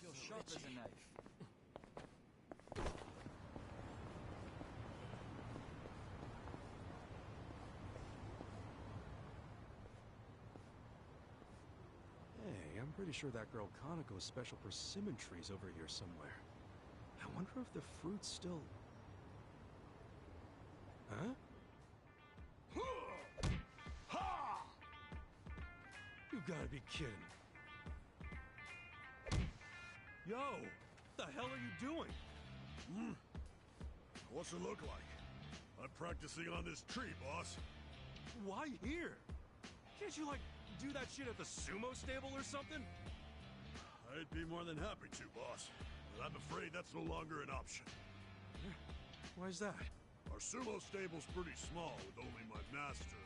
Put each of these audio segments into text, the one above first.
Feel sharp as a knife. Hey, I'm pretty sure that girl Kaneko's special persimmon tree's over here somewhere. I wonder if the fruit's still... Huh? You gotta be kidding. Yo, what the hell are you doing? What's it look like? I'm practicing on this tree, boss. Why here? Can't you, like, do that shit at the sumo stable or something? I'd be more than happy to, boss. But I'm afraid that's no longer an option. Why's that? Our sumo stable's pretty small, with only my master,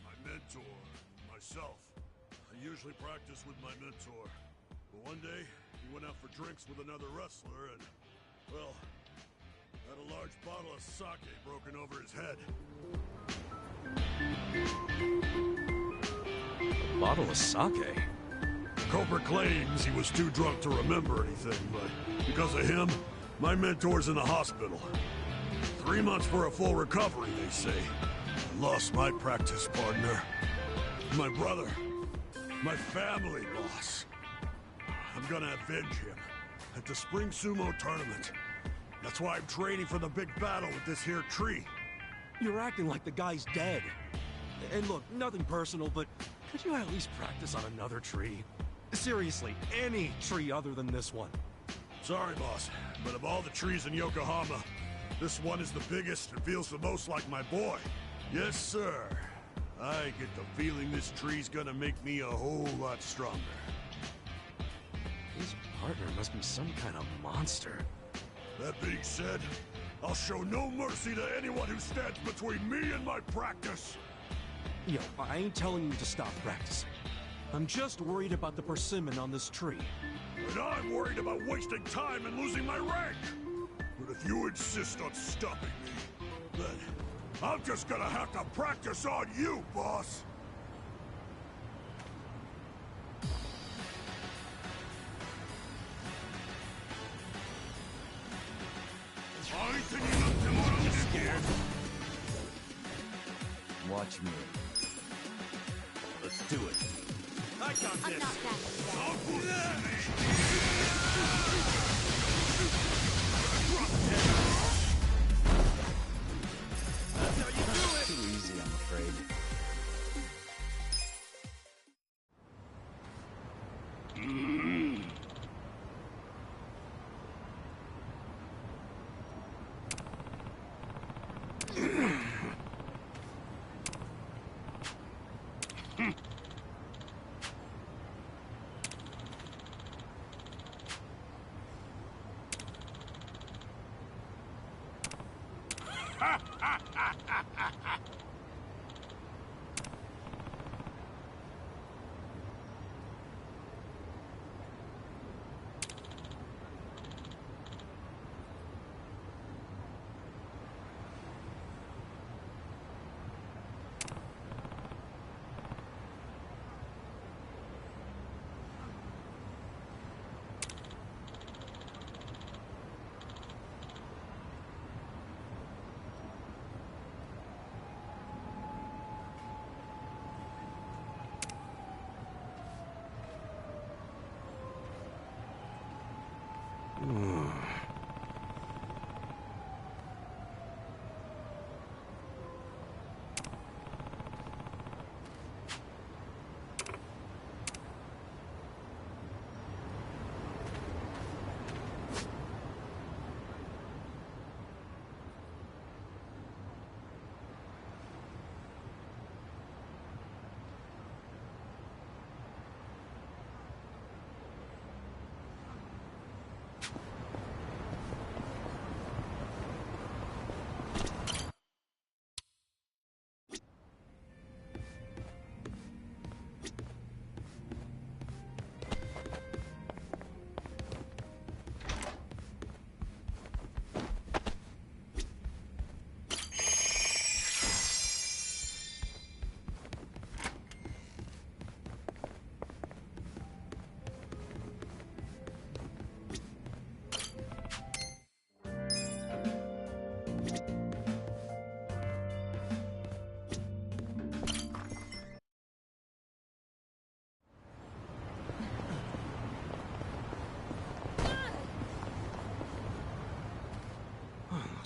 my mentor, and myself. I usually practice with my mentor. But one day, he went out for drinks with another wrestler and, well, had a large bottle of sake broken over his head. A bottle of sake? Cobra claims he was too drunk to remember anything, but because of him, my mentor's in the hospital. 3 months for a full recovery, they say. I lost my practice partner. My brother. My family, boss. I'm gonna avenge him at the Spring Sumo Tournament. That's why I'm training for the big battle with this here tree. You're acting like the guy's dead. And look, nothing personal, but could you at least practice on another tree? Seriously, any tree other than this one. Sorry, boss, but of all the trees in Yokohama, this one is the biggest and feels the most like my boy. Yes, sir. I get the feeling this tree's gonna make me a whole lot stronger. His partner must be some kind of monster. That being said, I'll show no mercy to anyone who stands between me and my practice. Yo, I ain't telling you to stop practicing. I'm just worried about the persimmon on this tree. And I'm worried about wasting time and losing my rank. But if you insist on stopping me, then I'm just gonna have to practice on you, boss. Scared? Watch me. Let's do it. I got this! I'm not that That's how you do it! Too easy, I'm afraid.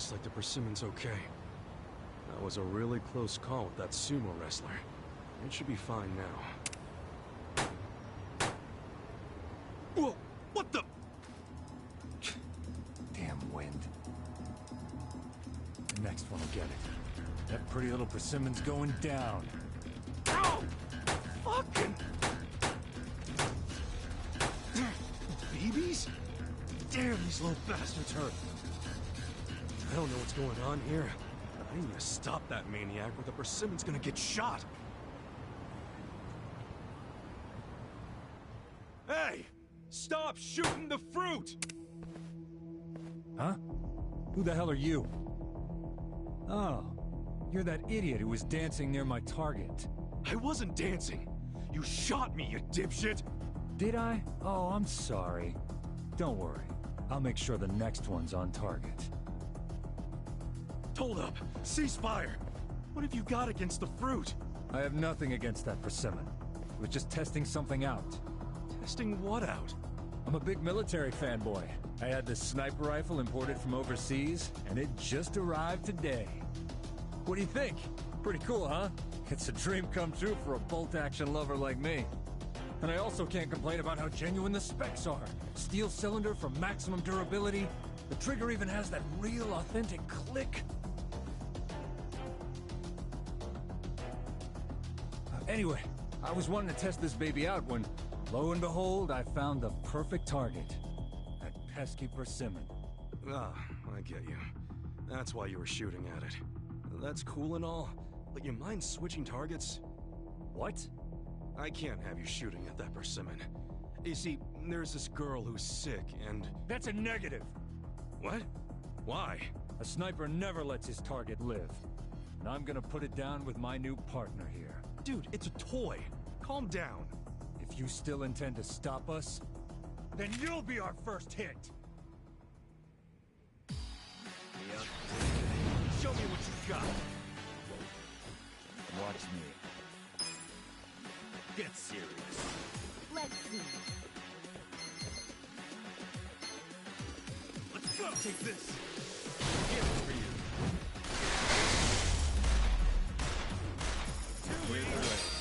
Looks like the persimmon's okay. That was a really close call with that sumo wrestler. It should be fine now. Whoa! What the? Damn wind. The next one will get it. That pretty little persimmon's going down. Ow! Fucking... Babies? Damn, these little bastards hurt. I don't know what's going on here. I need to stop that maniac or the persimmon's gonna get shot. Hey! Stop shooting the fruit! Huh? Who the hell are you? Oh, you're that idiot who was dancing near my target. I wasn't dancing. You shot me, you dipshit! Did I? Oh, I'm sorry. Don't worry. I'll make sure the next one's on target. Hold up! Ceasefire! What have you got against the fruit? I have nothing against that persimmon. I was just testing something out. Testing what out? I'm a big military fanboy. I had this sniper rifle imported from overseas, and it just arrived today. What do you think? Pretty cool, huh? It's a dream come true for a bolt-action lover like me. And I also can't complain about how genuine the specs are. Steel cylinder for maximum durability. The trigger even has that real, authentic click. Anyway, I was wanting to test this baby out when, lo and behold, I found the perfect target. That pesky persimmon. Ah, I get you. That's why you were shooting at it. That's cool and all, but you mind switching targets? What? I can't have you shooting at that persimmon. You see, there's this girl who's sick and... That's a negative! What? Why? A sniper never lets his target live. And I'm gonna put it down with my new partner here. Dude, it's a toy. Calm down. If you still intend to stop us, then you'll be our first hit! Yeah. Show me what you got. Watch me. Get serious. Let's see. Let's go! Take this! Get it for you. Too easy.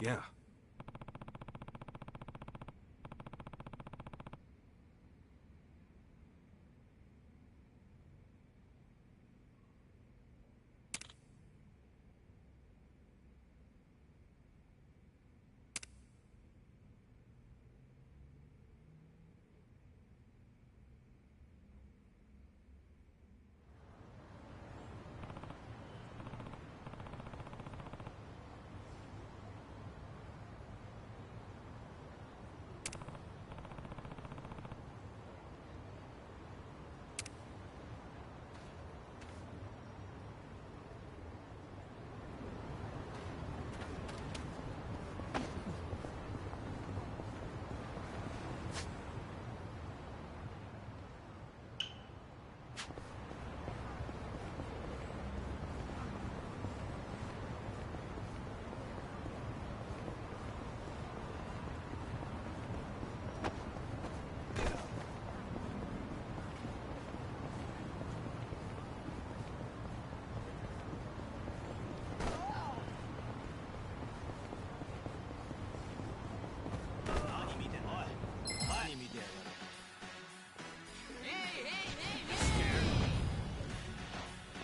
Yeah.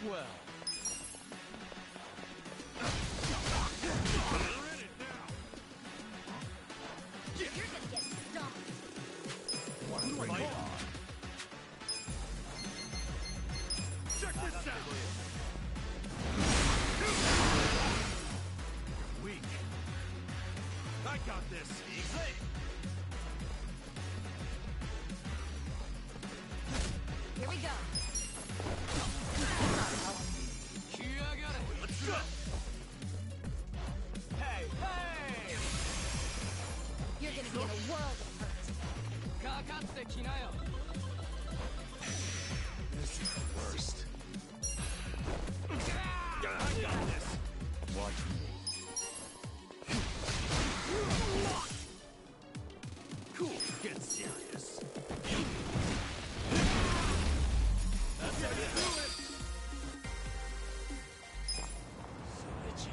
Well, You're gonna get stomped. what do I call? Check this out! Weak. I got this. Easy. Here we go. Let's go. Hey, hey! You're gonna get a world of hurt. This is the worst. I got this. Watch me. Cool. Get serious. That's how you do it! So itchy.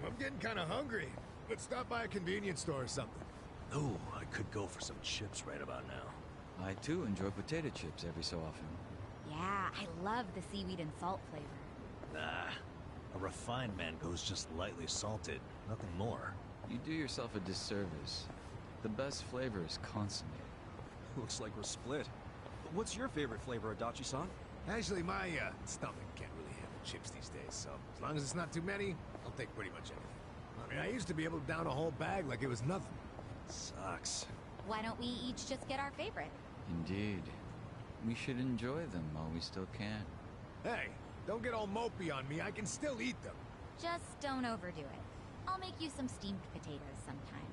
I'm getting kind of hungry. Let's stop by a convenience store or something. Oh, I could go for some chips right about now. I too enjoy potato chips every so often. Yeah, I love the seaweed and salt flavor. Nah. A refined man goes just lightly salted, nothing more. You do yourself a disservice. The best flavor is consommé. Looks like we're split. What's your favorite flavor, Adachi-san? Actually, my stomach can't really handle chips these days, so as long as it's not too many, I'll take pretty much anything. I mean, I used to be able to down a whole bag like it was nothing. Sucks. Why don't we each just get our favorite? Indeed. We should enjoy them while we still can. Hey, don't get all mopey on me. I can still eat them. Just don't overdo it. I'll make you some steamed potatoes sometime.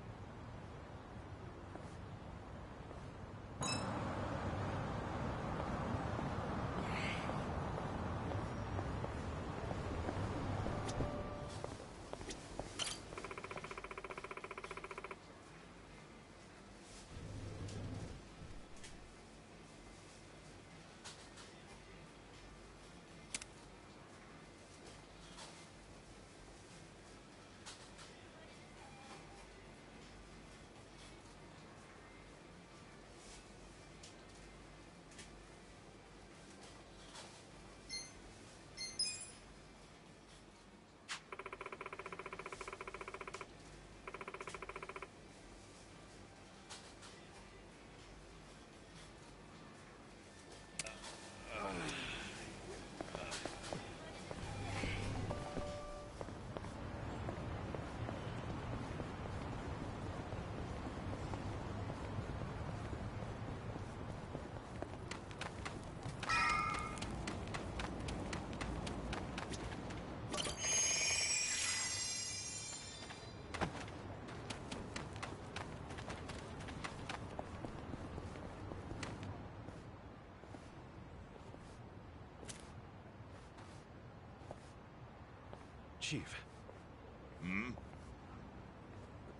Chief.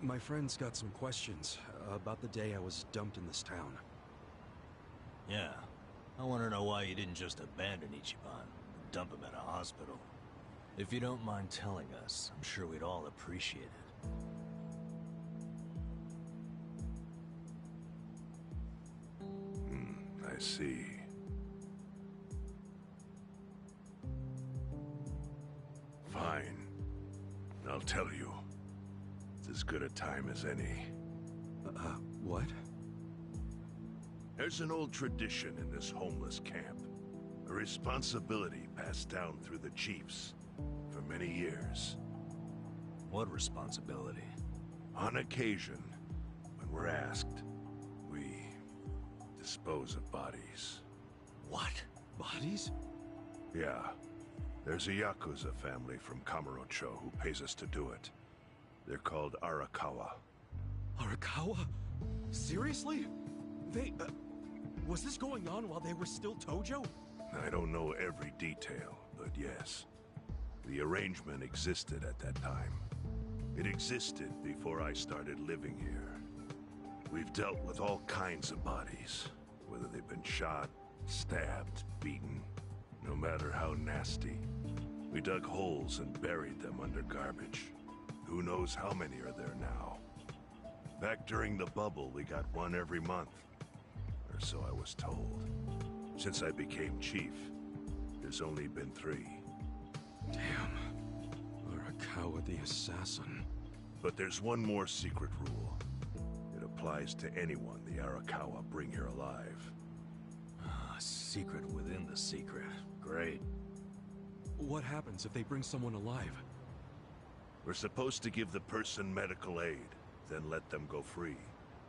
My friend's got some questions about the day I was dumped in this town. Yeah. I want to know why you didn't just abandon Ichiban and dump him at a hospital. If you don't mind telling us, I'm sure we'd all appreciate it. I see. Fine. I'll tell you. It's as good a time as any. What? There's an old tradition in this homeless camp. A responsibility passed down through the chiefs for many years. What responsibility? On occasion, when we're asked, we dispose of bodies. What? Bodies? Yeah. There's a Yakuza family from Kamurocho who pays us to do it. They're called Arakawa. Arakawa? Seriously? They, was this going on while they were still Tojo? I don't know every detail, but yes. The arrangement existed at that time. It existed before I started living here. We've dealt with all kinds of bodies, whether they've been shot, stabbed, beaten, no matter how nasty. We dug holes and buried them under garbage. Who knows how many are there now? Back during the bubble, we got one every month. Or so I was told. Since I became chief, there's only been 3. Damn. Arakawa the assassin. But there's one more secret rule. It applies to anyone the Arakawa bring here alive. Secret within the secret. Great. What happens if they bring someone alive? We're supposed to give the person medical aid, then let them go free,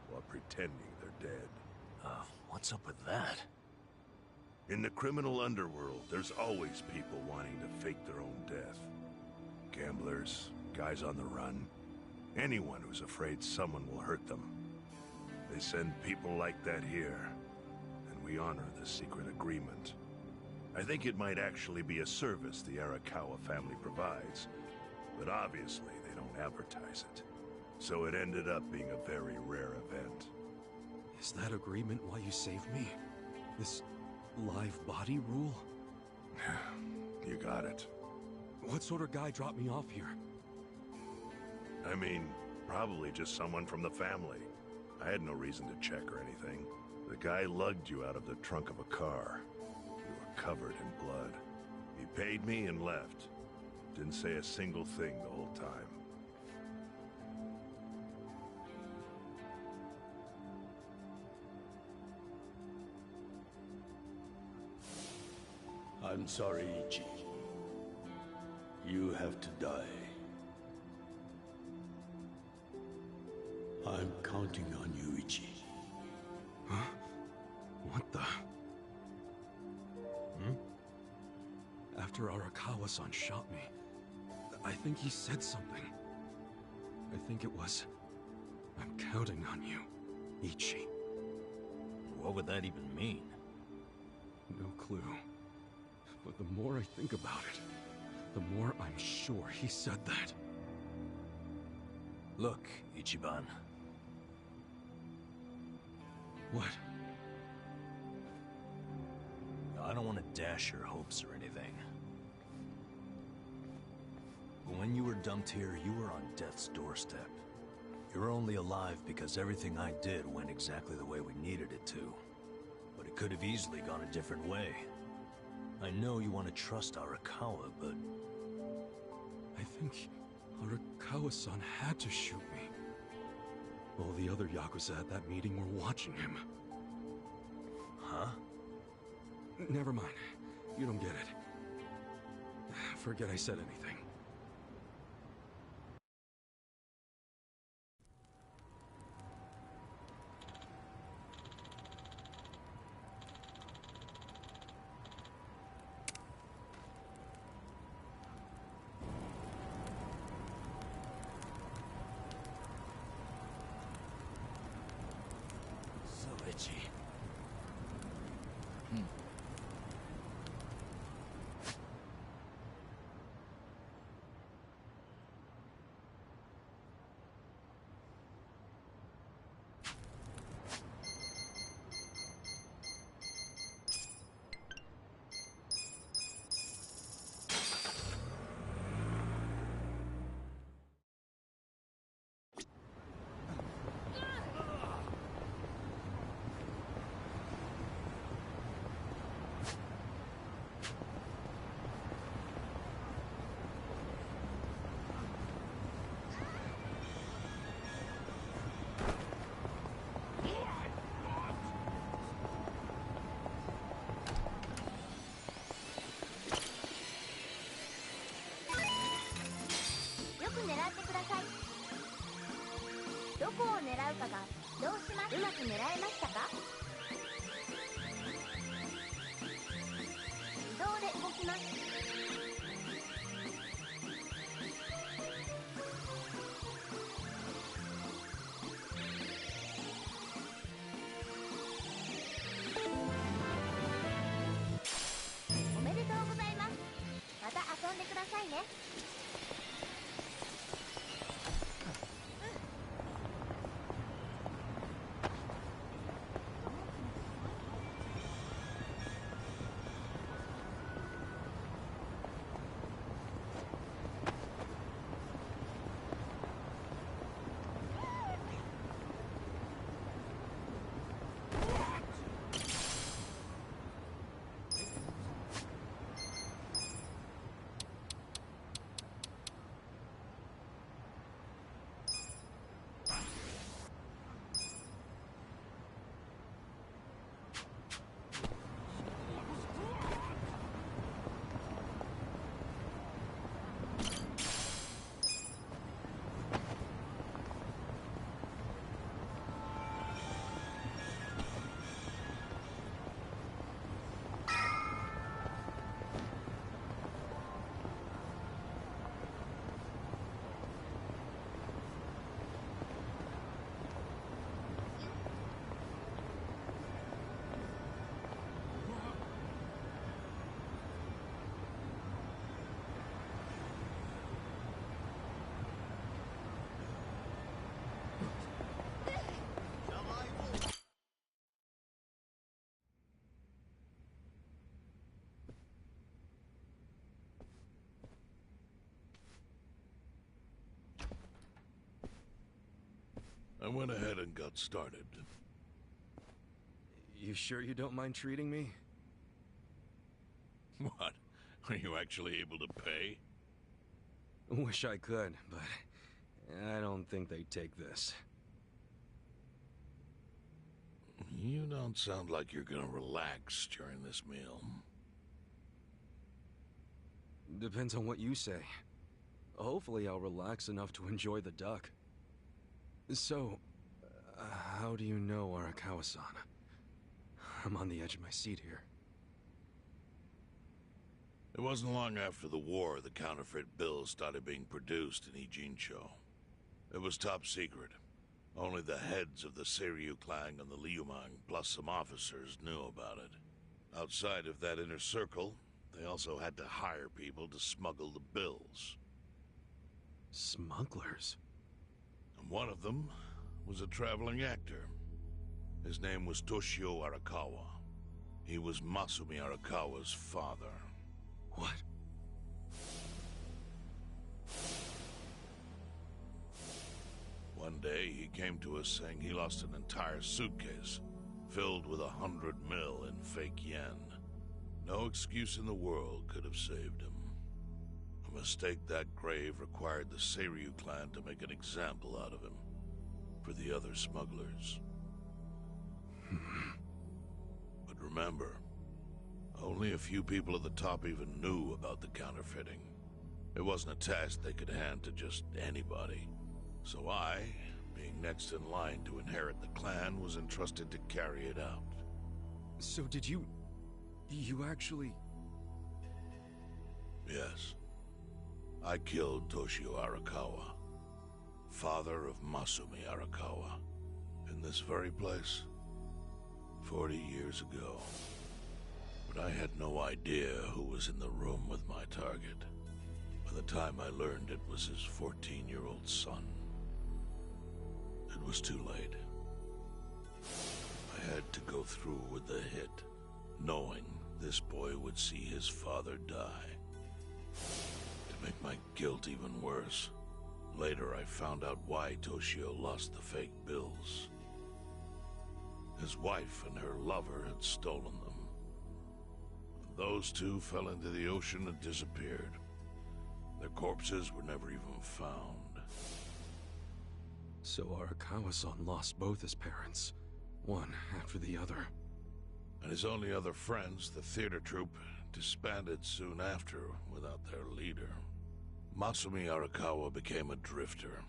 while pretending they're dead. What's up with that? In the criminal underworld, there's always people wanting to fake their own death. Gamblers, guys on the run, anyone who's afraid someone will hurt them. They send people like that here, and we honor the secret agreement. I think it might actually be a service the Arakawa family provides, but obviously they don't advertise it. So it ended up being a very rare event. Is that agreement why you saved me? This live body rule? You got it. What sort of guy dropped me off here? I mean, probably just someone from the family. I had no reason to check or anything. The guy lugged you out of the trunk of a car. You were covered in blood. He paid me and left. Didn't say a single thing the whole time. I'm sorry, Ichi. You have to die. I'm counting on you, Ichi. Huh? What the? After Arakawa-san shot me, I think he said something. I think it was, I'm counting on you, Ichi. What would that even mean? No clue. But the more I think about it, the more I'm sure he said that. Look, Ichiban. What? I don't want to dash your hopes or anything. But when you were dumped here, you were on death's doorstep. You were only alive because everything I did went exactly the way we needed it to. But it could have easily gone a different way. I know you want to trust Arakawa, but... I think Arakawa-san had to shoot me. All the other Yakuza at that meeting were watching him. Huh? Never mind. You don't get it. Forget I said anything. So itchy. I went ahead and got started. You sure you don't mind treating me? What? Are you actually able to pay? Wish I could, but I don't think they'd take this. You don't sound like you're gonna relax during this meal. Depends on what you say. Hopefully I'll relax enough to enjoy the duck. So, how do you know Arakawa-san? I'm on the edge of my seat here. It wasn't long after the war the counterfeit bills started being produced in Ijincho. It was top secret. Only the heads of the Seiryu clan and the Liumang, plus some officers, knew about it. Outside of that inner circle, they also had to hire people to smuggle the bills. Smugglers? And one of them was a traveling actor. His name was Toshio Arakawa. He was Masumi Arakawa's father. What? One day, he came to us saying he lost an entire suitcase, filled with 100 mil in fake yen. No excuse in the world could have saved him. A mistake that grave required the Seiryu clan to make an example out of him, for the other smugglers. But remember, only a few people at the top even knew about the counterfeiting. It wasn't a task they could hand to just anybody. So I, being next in line to inherit the clan, was entrusted to carry it out. So did you actually... Yes. I killed Toshio Arakawa, father of Masumi Arakawa, in this very place, 40 years ago. But I had no idea who was in the room with my target. By the time I learned it was his 14-year-old son. It was too late. I had to go through with the hit, knowing this boy would see his father die. To make my guilt even worse, later I found out why Toshio lost the fake bills. His wife and her lover had stolen them. Those two fell into the ocean and disappeared. Their corpses were never even found. So Arakawa-san lost both his parents, one after the other. And his only other friends, the theater troupe, disbanded soon after without their leader. Masumi Arakawa became a drifter,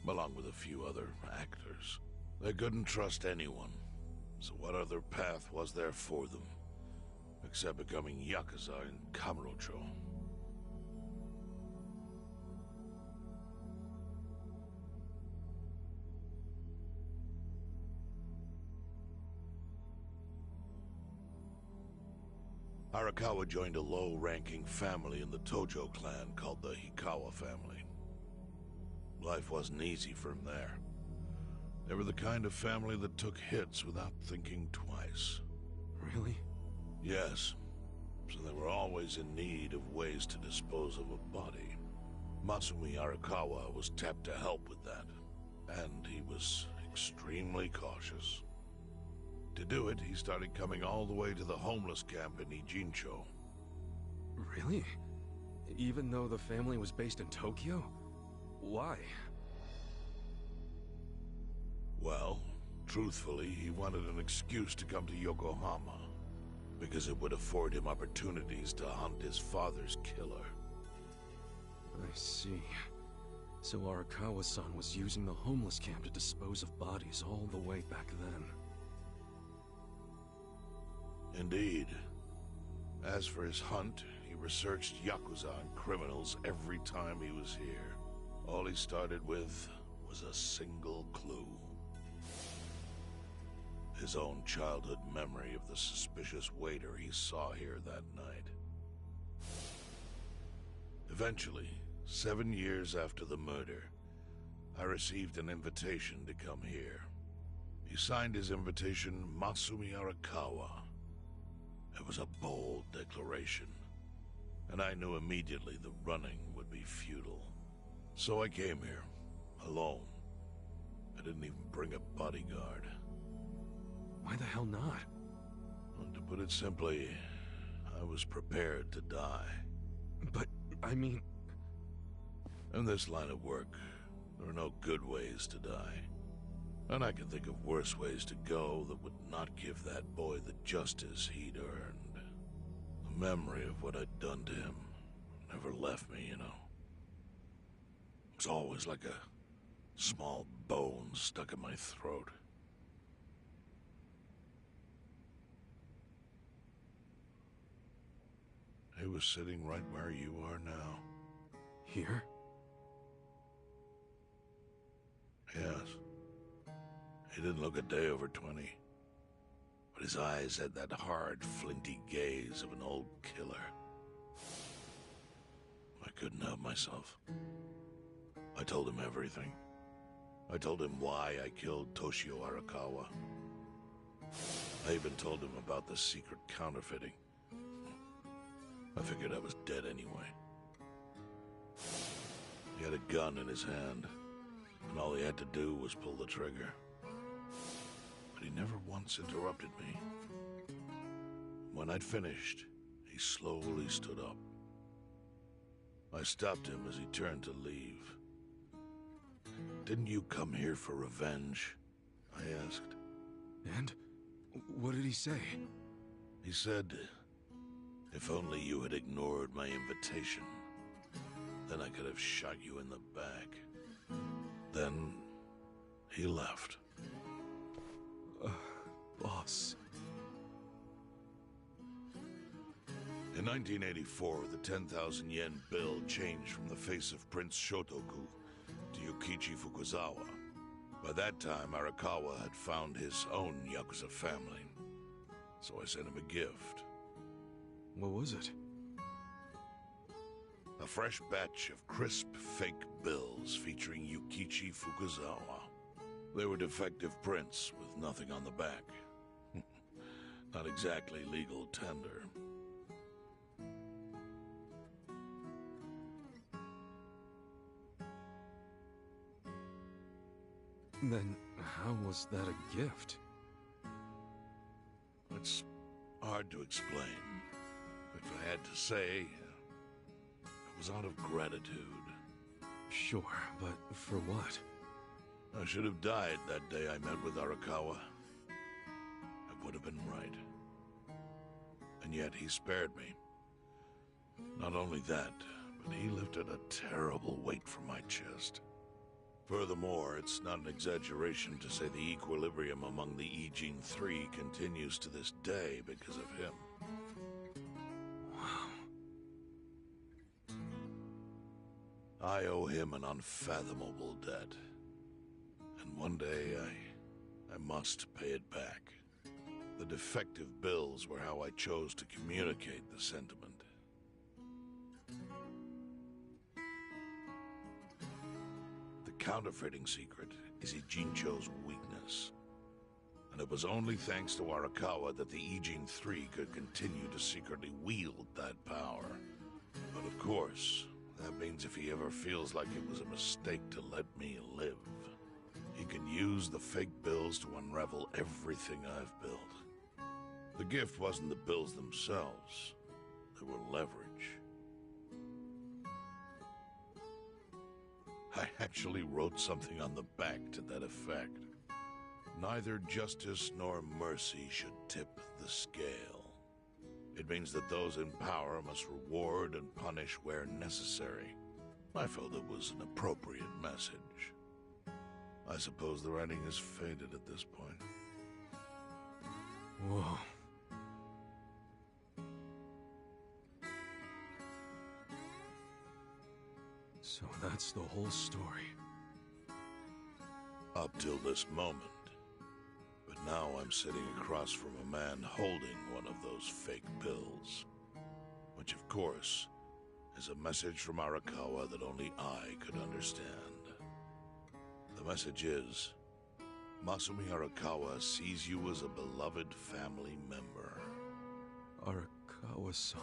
along with a few other actors. They couldn't trust anyone, so what other path was there for them, except becoming Yakuza in Kamurocho? Arakawa joined a low-ranking family in the Tojo clan called the Hikawa family. Life wasn't easy for him there. They were the kind of family that took hits without thinking twice. Really? Yes. So they were always in need of ways to dispose of a body. Masumi Arakawa was tapped to help with that, and he was extremely cautious. To do it, he started coming all the way to the homeless camp in Ijincho. Really? Even though the family was based in Tokyo? Why? Well, truthfully, he wanted an excuse to come to Yokohama, because it would afford him opportunities to hunt his father's killer. I see. So Arakawa-san was using the homeless camp to dispose of bodies all the way back then. Indeed. As for his hunt, he researched Yakuza and criminals every time he was here. All he started with was a single clue. His own childhood memory of the suspicious waiter he saw here that night. Eventually, 7 years after the murder, I received an invitation to come here. He signed his invitation Masumi Arakawa. It was a bold declaration, and I knew immediately the running would be futile. So I came here, alone. I didn't even bring a bodyguard. Why the hell not? Well, to put it simply, I was prepared to die. But, I mean... In this line of work, there are no good ways to die. And I can think of worse ways to go that would not give that boy the justice he'd earned. The memory of what I'd done to him never left me, you know. It was always like a small bone stuck in my throat. He was sitting right where you are now. Here? Yes. He didn't look a day over 20. But his eyes had that hard, flinty gaze of an old killer. I couldn't help myself. I told him everything. I told him why I killed Toshio Arakawa. I even told him about the secret counterfeiting. I figured I was dead anyway. He had a gun in his hand, and all he had to do was pull the trigger. But he never once interrupted me. When I'd finished, he slowly stood up. I stopped him as he turned to leave. "Didn't you come here for revenge?" I asked. And? What did he say? He said, "If only you had ignored my invitation, then I could have shot you in the back." Then he left. Boss. In 1984, the 10,000 yen bill changed from the face of Prince Shotoku to Yukichi Fukuzawa. By that time, Arakawa had found his own Yakuza family, so I sent him a gift. What was it? A fresh batch of crisp, fake bills featuring Yukichi Fukuzawa. They were defective prints with nothing on the back. Not exactly legal tender. Then, how was that a gift? It's hard to explain. If I had to say, it was out of gratitude. Sure, but for what? I should have died that day I met with Arakawa. I would have been right. And yet he spared me. Not only that, but he lifted a terrible weight from my chest. Furthermore, it's not an exaggeration to say the equilibrium among the Ijin Three continues to this day because of him. Wow. I owe him an unfathomable debt. And one day, I must pay it back. The defective bills were how I chose to communicate the sentiment. The counterfeiting secret is Ijincho's weakness. And it was only thanks to Arakawa that the Ijin Three could continue to secretly wield that power. But of course, that means if he ever feels like it was a mistake to let me live, he can use the fake bills to unravel everything I've built. The gift wasn't the bills themselves. They were leverage. I actually wrote something on the back to that effect. Neither justice nor mercy should tip the scale. It means that those in power must reward and punish where necessary. I felt it was an appropriate message. I suppose the writing is faded at this point. Whoa. So that's the whole story. Up till this moment. But now I'm sitting across from a man holding one of those fake bills. Which, of course, is a message from Arakawa that only I could understand. The message is, Masumi Arakawa sees you as a beloved family member. Arakawa-san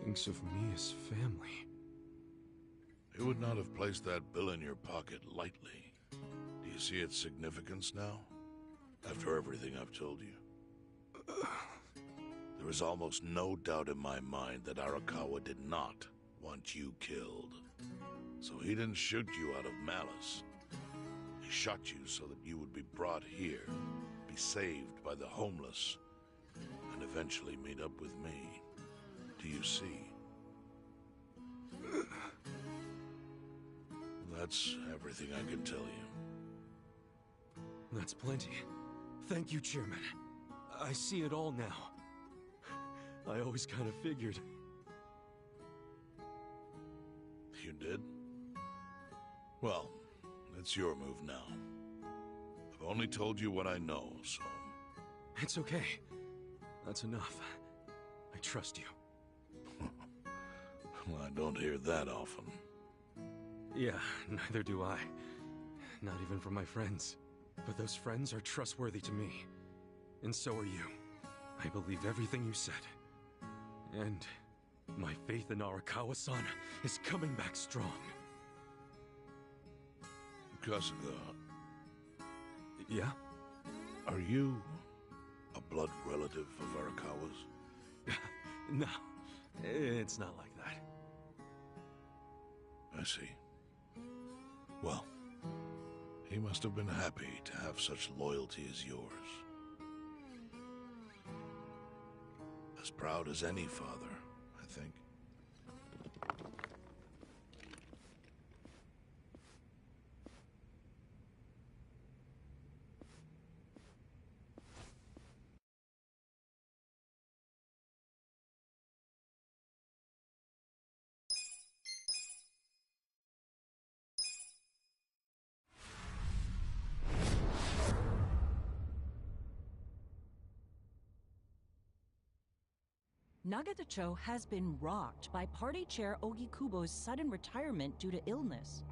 thinks of me as family. He would not have placed that bill in your pocket lightly. Do you You see its significance now? After everything I've told you? There is almost no doubt in my mind that Arakawa did not want you killed. So he didn't shoot you out of malice. He shot you so that you would be brought here, be saved by the homeless, and eventually meet up with me. Do you see? That's everything I can tell you. That's plenty. Thank you, Chairman. I see it all now. I always kind of figured. You did? Well, it's your move now. I've only told you what I know, so... It's okay. That's enough. I trust you. Well, I don't hear that often. Yeah, neither do I. Not even from my friends. But those friends are trustworthy to me. And so are you. I believe everything you said. And my faith in Arakawa-san is coming back strong. Kasuga, Yeah? are you a blood relative of Arakawa's? No, it's not like that. I see. Well, he must have been happy to have such loyalty as yours. As proud as any father, I think. Nagatacho has been rocked by Party Chair Ogikubo's sudden retirement due to illness.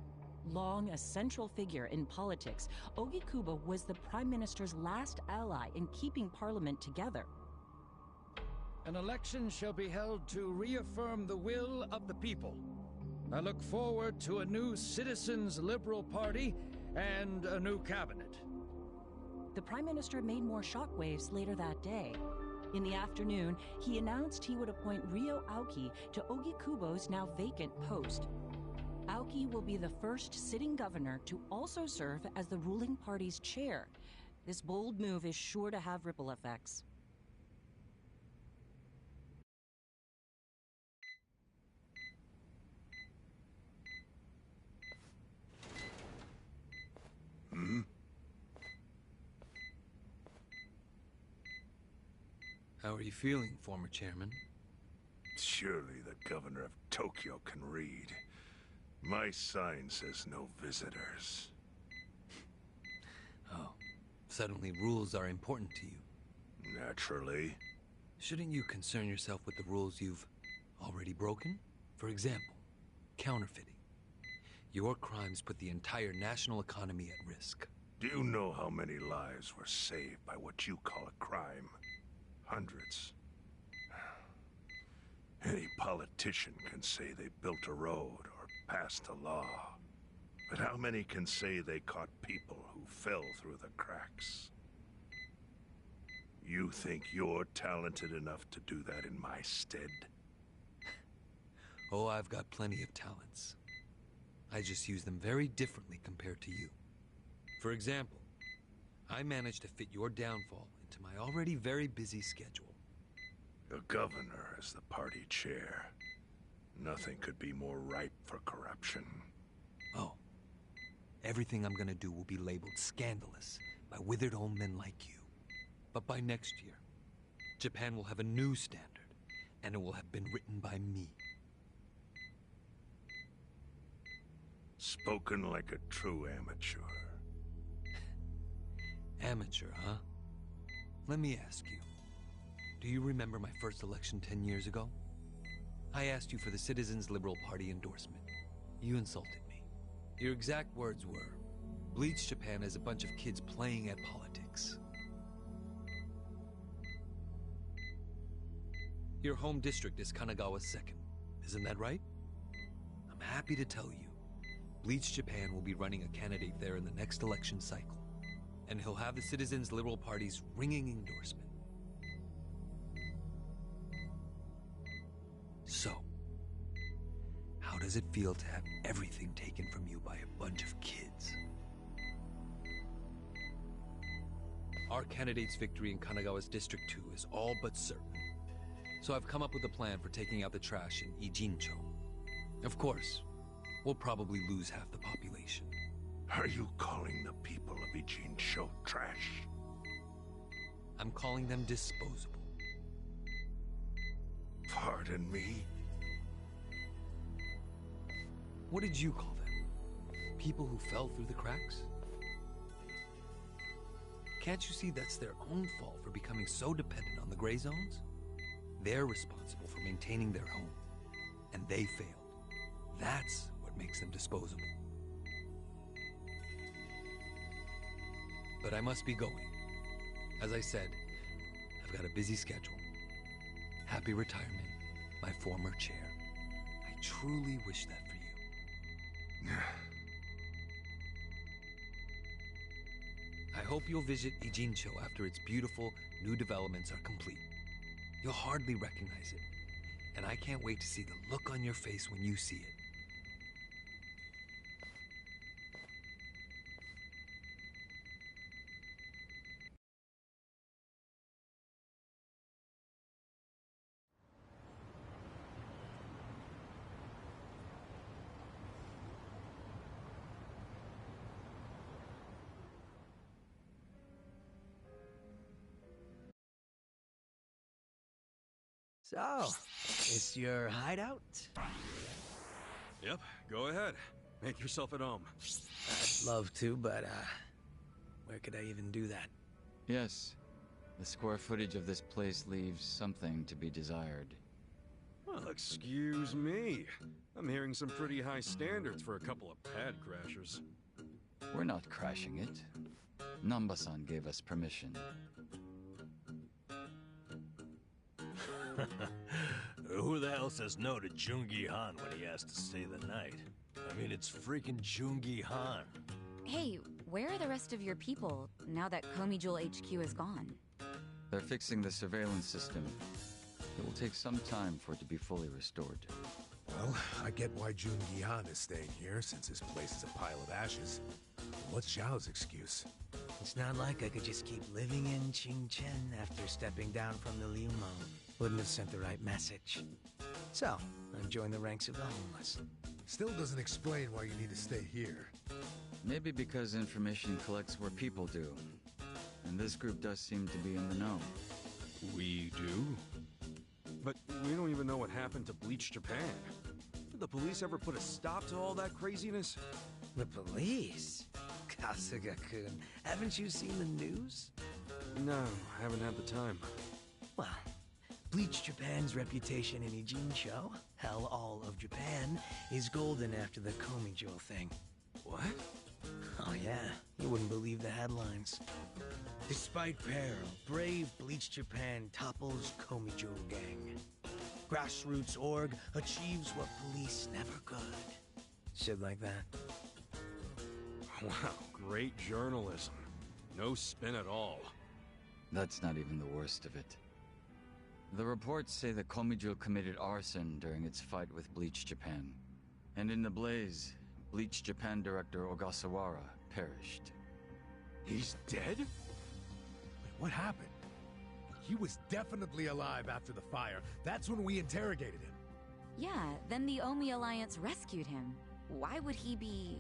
Long a central figure in politics, Ogikubo was the Prime Minister's last ally in keeping Parliament together. An election shall be held to reaffirm the will of the people. I look forward to a new Citizens' Liberal Party and a new cabinet. The Prime Minister made more shockwaves later that day. In the afternoon, he announced he would appoint Ryo Aoki to Ogikubo's now vacant post. Aoki will be the first sitting governor to also serve as the ruling party's chair. This bold move is sure to have ripple effects. How are you feeling, former chairman? Surely the governor of Tokyo can read. My sign says no visitors. Oh, suddenly rules are important to you. Naturally. Shouldn't you concern yourself with the rules you've already broken? For example, counterfeiting. Your crimes put the entire national economy at risk. Do you know how many lives were saved by what you call a crime? Hundreds. Any politician can say they built a road or passed a law. But how many can say they caught people who fell through the cracks? You think you're talented enough to do that in my stead? Oh, I've got plenty of talents. I just use them very differently compared to you. For example, I managed to fit your downfall into my already very busy schedule. The governor is the party chair. Nothing could be more ripe for corruption. Oh. Everything I'm gonna do will be labeled scandalous by withered old men like you. But by next year, Japan will have a new standard, and it will have been written by me. Spoken like a true amateur. Amateur, huh? Let me ask you. Do you remember my first election 10 years ago? I asked you for the Citizens' Liberal Party endorsement. You insulted me. Your exact words were, bleach Japan as a bunch of kids playing at politics. Your home district is Kanagawa's second. Isn't that right? I'm happy to tell you, Bleach Japan will be running a candidate there in the next election cycle. And he'll have the Citizens Liberal Party's ringing endorsement. So, how does it feel to have everything taken from you by a bunch of kids? Our candidate's victory in Kanagawa's District 2 is all but certain. So I've come up with a plan for taking out the trash in Ijincho. Of course, we'll probably lose half the population. Are you calling the people of Ijincho trash? I'm calling them disposable. Pardon me? What did you call them? People who fell through the cracks? Can't you see that's their own fault for becoming so dependent on the gray zones? They're responsible for maintaining their home, and they failed. That's what makes them disposable. But I must be going. As I said, I've got a busy schedule. Happy retirement, my former chair. I truly wish that for you. I hope you'll visit Ijincho after its beautiful new developments are complete. You'll hardly recognize it, and I can't wait to see the look on your face when you see it. So, it's your hideout? Yep, go ahead. Make yourself at home. I'd love to, but, where could I even do that? Yes. The square footage of this place leaves something to be desired. Well, excuse me. I'm hearing some pretty high standards for a couple of pad crashers. We're not crashing it. Namba-san gave us permission. Who the hell says no to Jungi Han when he has to stay the night? I mean, it's freaking Jungi Han. Hey, where are the rest of your people now that Komijul HQ is gone? They're fixing the surveillance system. It will take some time for it to be fully restored. Well, I get why Jun Gihan is staying here, since his place is a pile of ashes. What's Xiao's excuse? It's not like I could just keep living in Qingchen after stepping down from the Liu Meng. Wouldn't have sent the right message. So, I joined the ranks of the homeless. Still doesn't explain why you need to stay here. Maybe because information collects where people do. And this group does seem to be in the know. We do? But we don't even know what happened to Bleach Japan. Did the police ever put a stop to all that craziness? The police? Kasuga-kun, haven't you seen the news? No, haven't had the time. Well, Bleach Japan's reputation in Ijincho, hell, all of Japan, is golden after the Komijul thing. What? Oh yeah, you wouldn't believe the headlines. Despite peril, brave Bleach Japan topples Komijul gang. Grassroots org achieves what police never could. Shit like that. Wow, great journalism. No spin at all. That's not even the worst of it. The reports say that Komijul committed arson during its fight with Bleach Japan. And in the blaze, Bleach Japan director Ogasawara perished. He's dead? Wait, what happened? He was definitely alive after the fire. That's when we interrogated him. Yeah, then the Omi Alliance rescued him. Why would he be...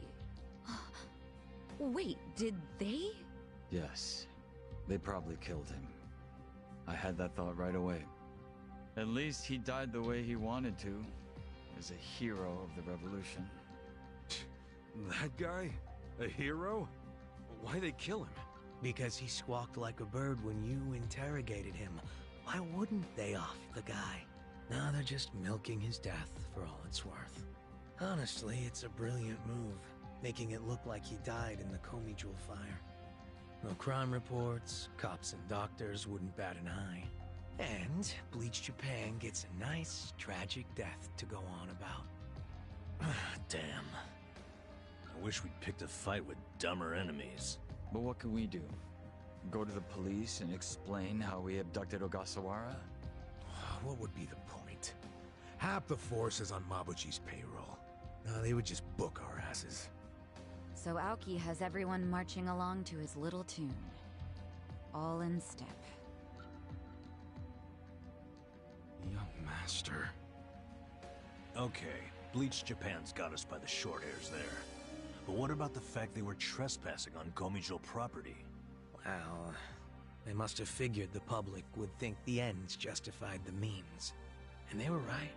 Wait, did they? Yes. They probably killed him. I had that thought right away. At least he died the way he wanted to, as a hero of the revolution. That guy? A hero? Why'd they kill him? Because he squawked like a bird when you interrogated him. Why wouldn't they off the guy? Now they're just milking his death for all it's worth. Honestly, it's a brilliant move, making it look like he died in the Komijul fire. No crime reports, cops and doctors wouldn't bat an eye. And Bleach Japan gets a nice, tragic death to go on about. Damn. I wish we'd picked a fight with dumber enemies. But what can we do? Go to the police and explain how we abducted Ogasawara? What would be the point? Half the force is on Mabuchi's payroll. No, they would just book our asses. So Aoki has everyone marching along to his little tune. All in step. Young master. Okay, Bleach Japan's got us by the short hairs there. But what about the fact they were trespassing on Komijou property? Well, they must have figured the public would think the ends justified the means. And they were right.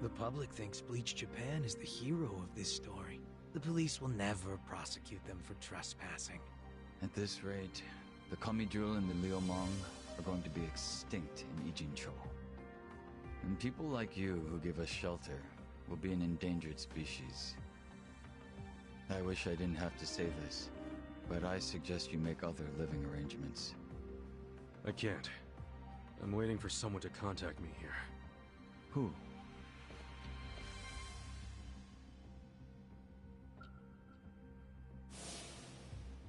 The public thinks Bleach Japan is the hero of this story. The police will never prosecute them for trespassing. At this rate, the Komijul and the Liumang are going to be extinct in Ijincho. And people like you who give us shelter will be an endangered species. I wish I didn't have to say this, but I suggest you make other living arrangements. I can't. I'm waiting for someone to contact me here. Who?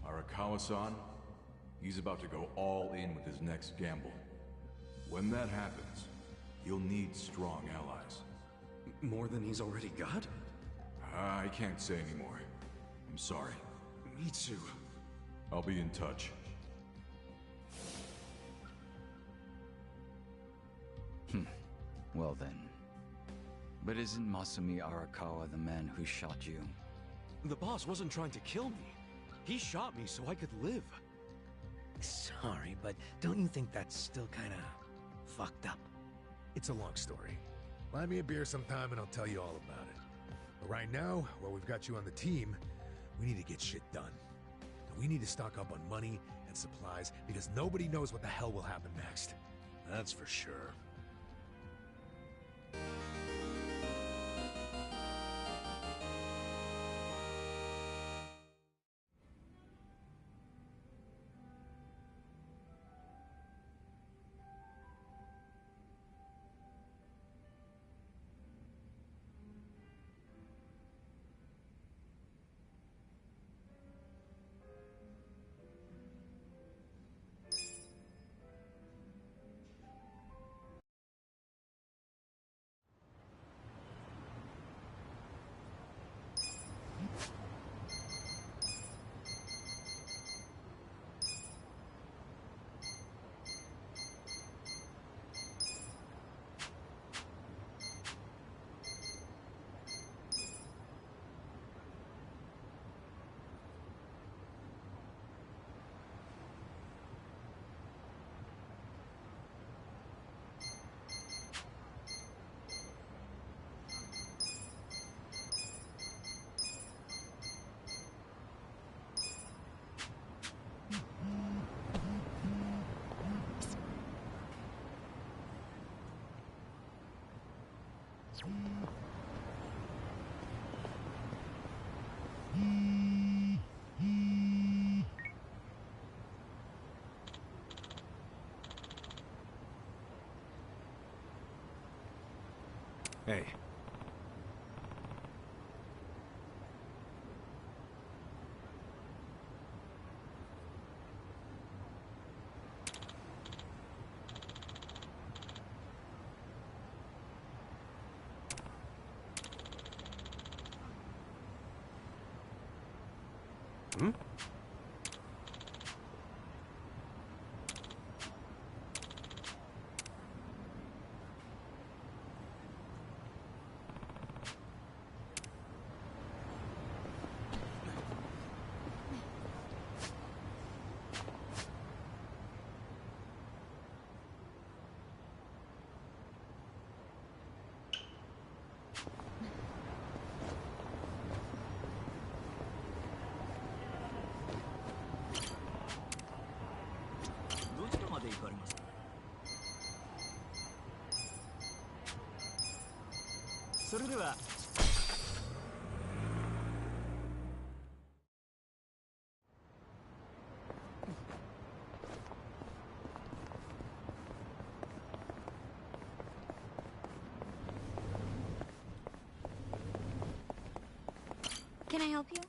Arakawa-san, he's about to go all in with his next gamble. When that happens, he'll need strong allies. More than he's already got? I can't say anymore. I'm sorry. Me too. I'll be in touch. Well then. But isn't Masumi Arakawa the man who shot you? The boss wasn't trying to kill me. He shot me so I could live. Sorry, but don't you think that's still kinda fucked up? It's a long story. Buy me a beer sometime and I'll tell you all about it. But right now, while we've got you on the team, we need to get shit done. And we need to stock up on money and supplies because nobody knows what the hell will happen next. That's for sure. Hey. Hmm? Can I help you?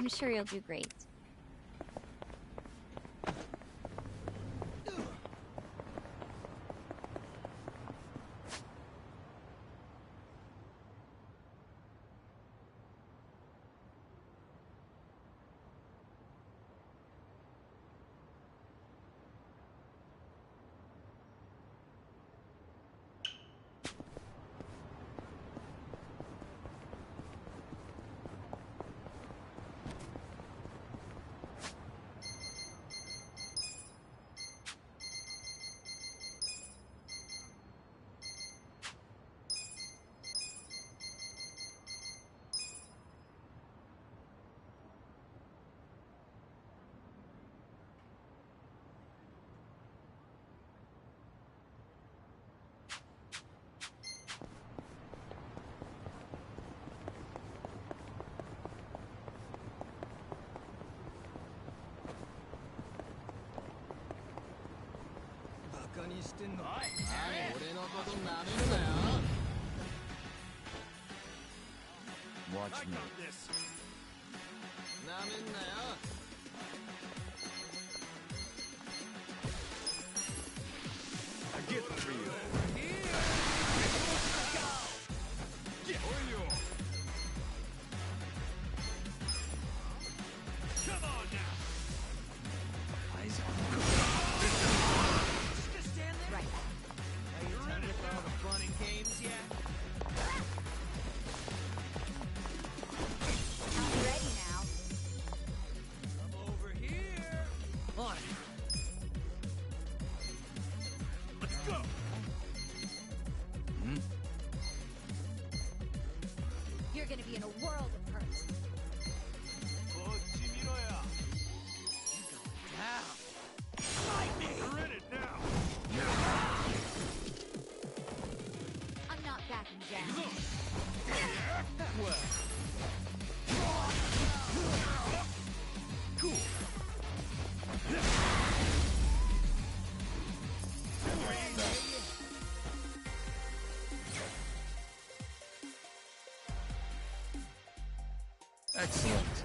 I'm sure you'll do great. Watch me. I get for you. Come on now. Eyes Just stand there. Right. Are you done with all the fun and games yet? I'm ready now. Come over here. on it. Let's go. You're gonna be in a world of hurt. You're in it now. I'm not backing down. Well. Cool. Excellent.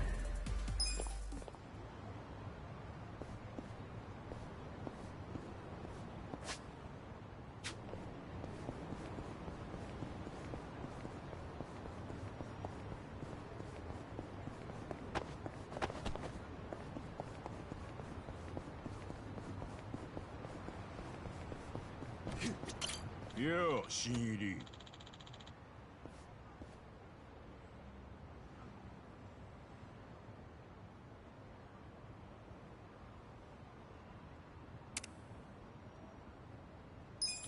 Yeah, 新入り。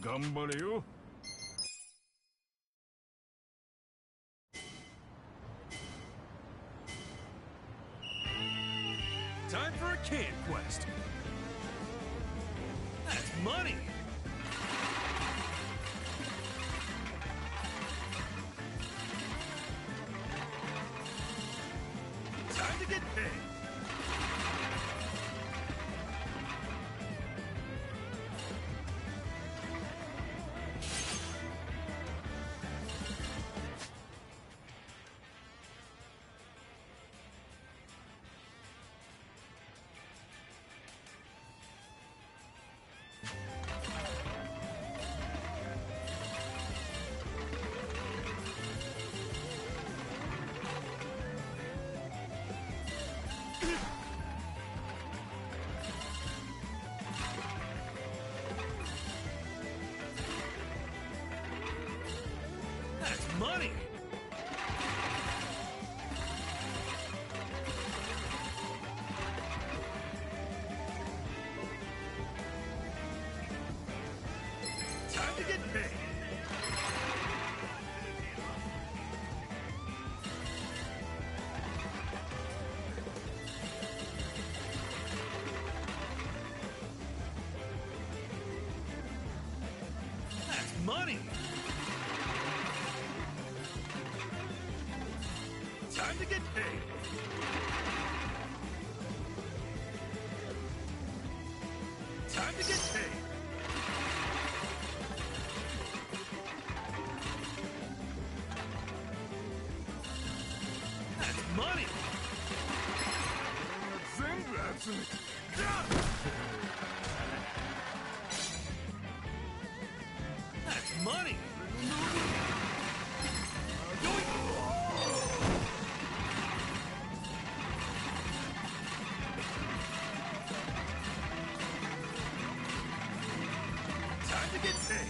頑張れよ。Time for a can quest. That's money. Time to get paid. That's money. Time to get paid. That's money. Time to get paid. Time to get paid. That's money. That's money! Time to get paid!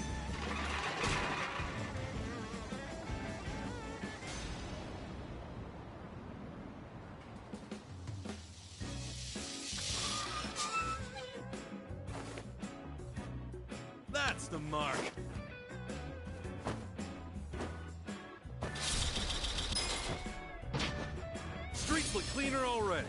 That's the mark. Streets look cleaner already.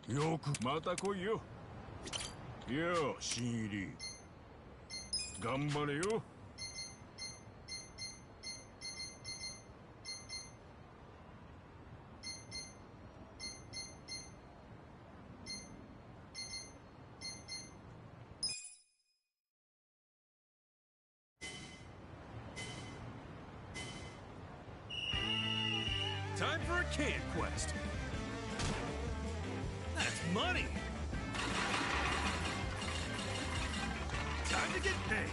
Yoku, また来いよ。よう、新入り。頑張れよ。Time for a can quest. That's money. Time to get paid.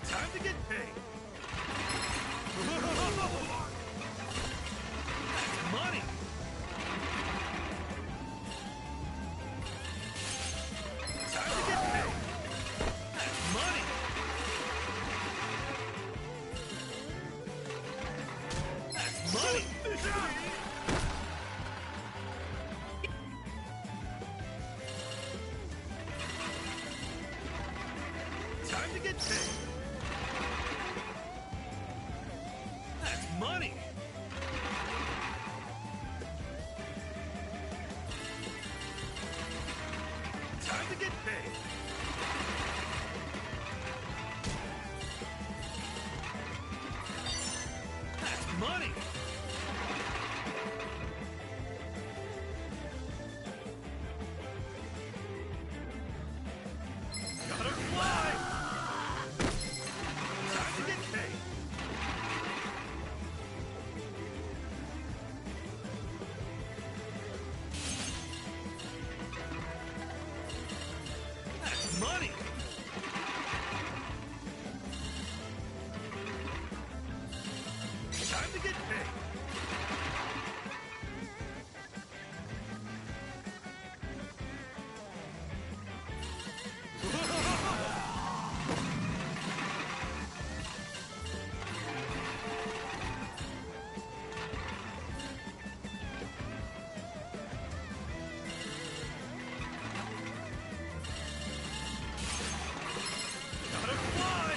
Time to get paid. That's money. Time to get paid. That's money. That's money. Time to get paid. That's money. Time to get paid. That's money. Gotta fly. Time to get paid. That's money. Time to get paid. Gotta fly.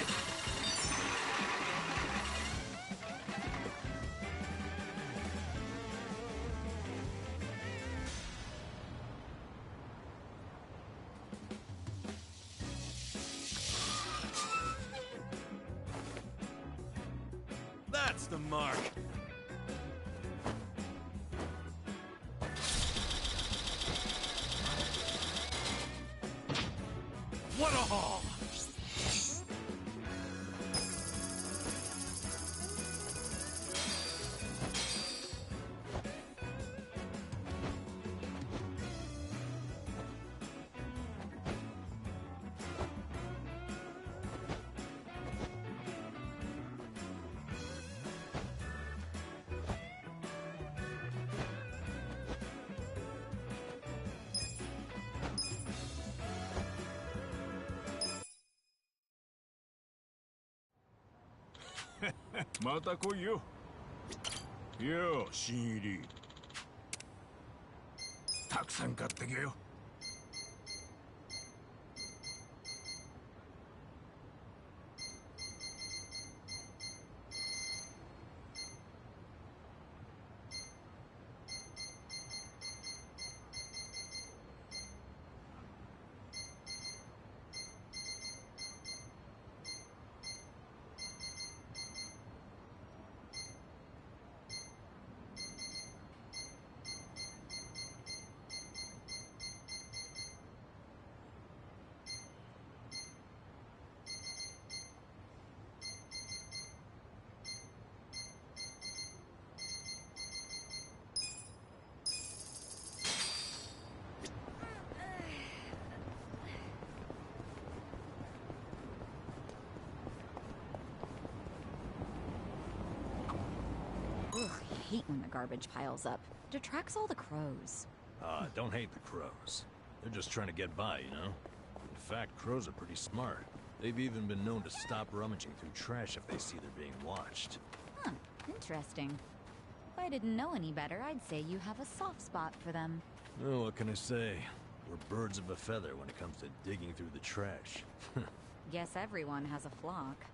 That's the mark. What a haul!また来いよ。よう、新入り。たくさん買ってけよ。hate when the garbage piles up. It attracts all the crows. Don't hate the crows. They're just trying to get by, you know? In fact, crows are pretty smart. They've even been known to stop rummaging through trash if they see they're being watched. Huh, interesting. If I didn't know any better, I'd say you have a soft spot for them. Oh, what can I say? We're birds of a feather when it comes to digging through the trash. Guess everyone has a flock.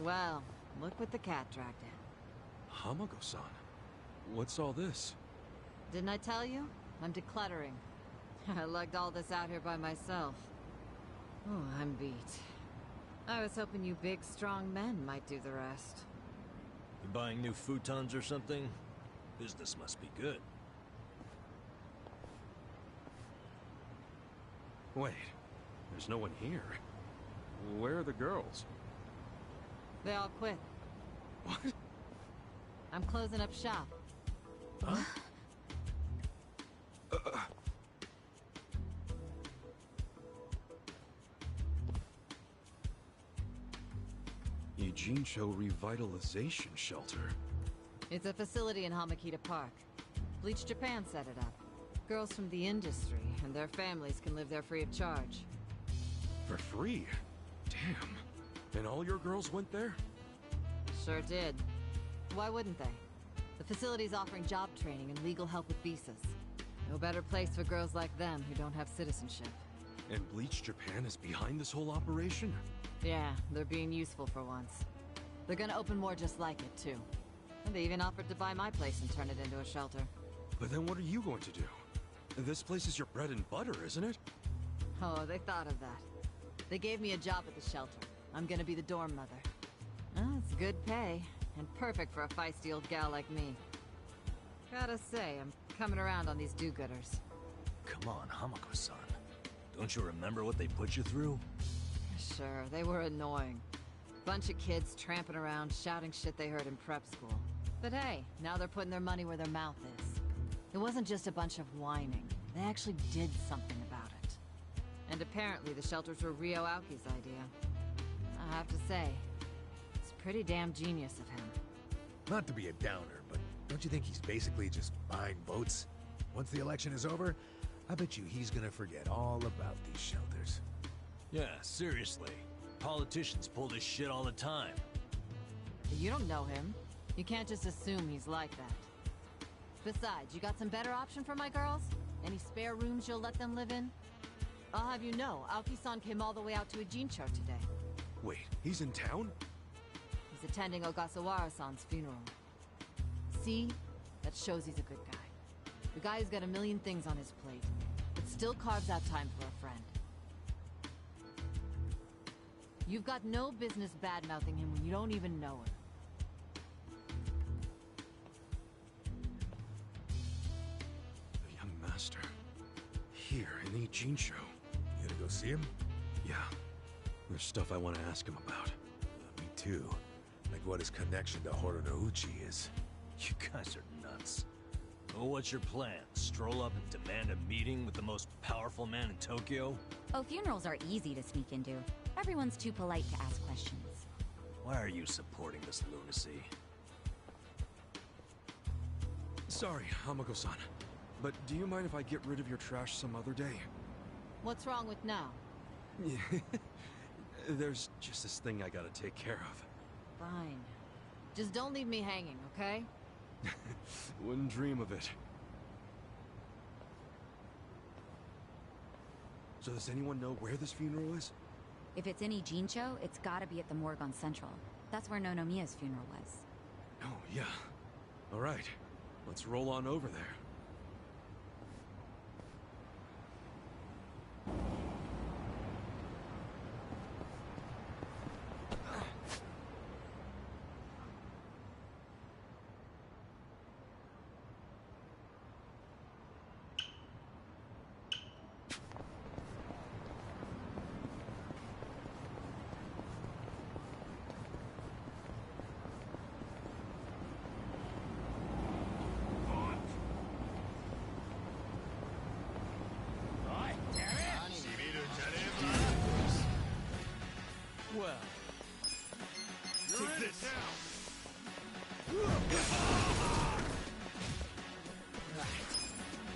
Well, look what the cat dragged in. Hamako-san, what's all this? Didn't I tell you? I'm decluttering. I lugged all this out here by myself. Oh, I'm beat. I was hoping you big, strong men might do the rest. You buying new futons or something? Business must be good. Wait, there's no one here. Where are the girls? They all quit. What? I'm closing up shop. Huh? Ijincho Revitalization Shelter. It's a facility in Hamakita Park. Bleach Japan set it up. Girls from the industry and their families can live there free of charge. For free? Damn. And all your girls went there? Sure did. Why wouldn't they? The facility's offering job training and legal help with visas. No better place for girls like them who don't have citizenship. And Bleach Japan is behind this whole operation? Yeah, they're being useful for once. They're gonna open more just like it, too. And they even offered to buy my place and turn it into a shelter. But then what are you going to do? This place is your bread and butter, isn't it? Oh, they thought of that. They gave me a job at the shelter. I'm gonna be the dorm mother. Oh, it's good pay, and perfect for a feisty old gal like me. Gotta say, I'm coming around on these do-gooders. Come on, Hamako-san. Don't you remember what they put you through? Sure, they were annoying. Bunch of kids tramping around, shouting shit they heard in prep school. But hey, now they're putting their money where their mouth is. It wasn't just a bunch of whining. They actually did something about it. And apparently the shelters were Ryo Aoki's idea. I have to say, it's pretty damn genius of him. Not to be a downer, but don't you think he's basically just buying votes? Once the election is over, I bet you he's gonna forget all about these shelters. Yeah, seriously. Politicians pull this shit all the time. You don't know him. You can't just assume he's like that. Besides, you got some better option for my girls? Any spare rooms you'll let them live in? I'll have you know, Aoki-san came all the way out to Ijincho today. Wait, he's in town? He's attending Ogasawara-san's funeral. See? That shows he's a good guy. The guy who's got a million things on his plate, but still carves out time for a friend. You've got no business bad-mouthing him when you don't even know him. The young master. Here in Ijincho. You gonna go see him? Yeah. There's stuff I want to ask him about. Me too. Like what his connection to Horonouchi is. You guys are nuts. Well, what's your plan? Stroll up and demand a meeting with the most powerful man in Tokyo? Oh, funerals are easy to sneak into. Everyone's too polite to ask questions. Why are you supporting this lunacy? Sorry, Hamako-san. But do you mind if I get rid of your trash some other day? What's wrong with now? There's just this thing I gotta take care of. Fine. Just don't leave me hanging, okay? Wouldn't dream of it. So does anyone know where this funeral is? If it's in Ijincho, it's gotta be at the morgue on Central. That's where Nonomiya's funeral was. Oh, yeah. All right. Let's roll on over there.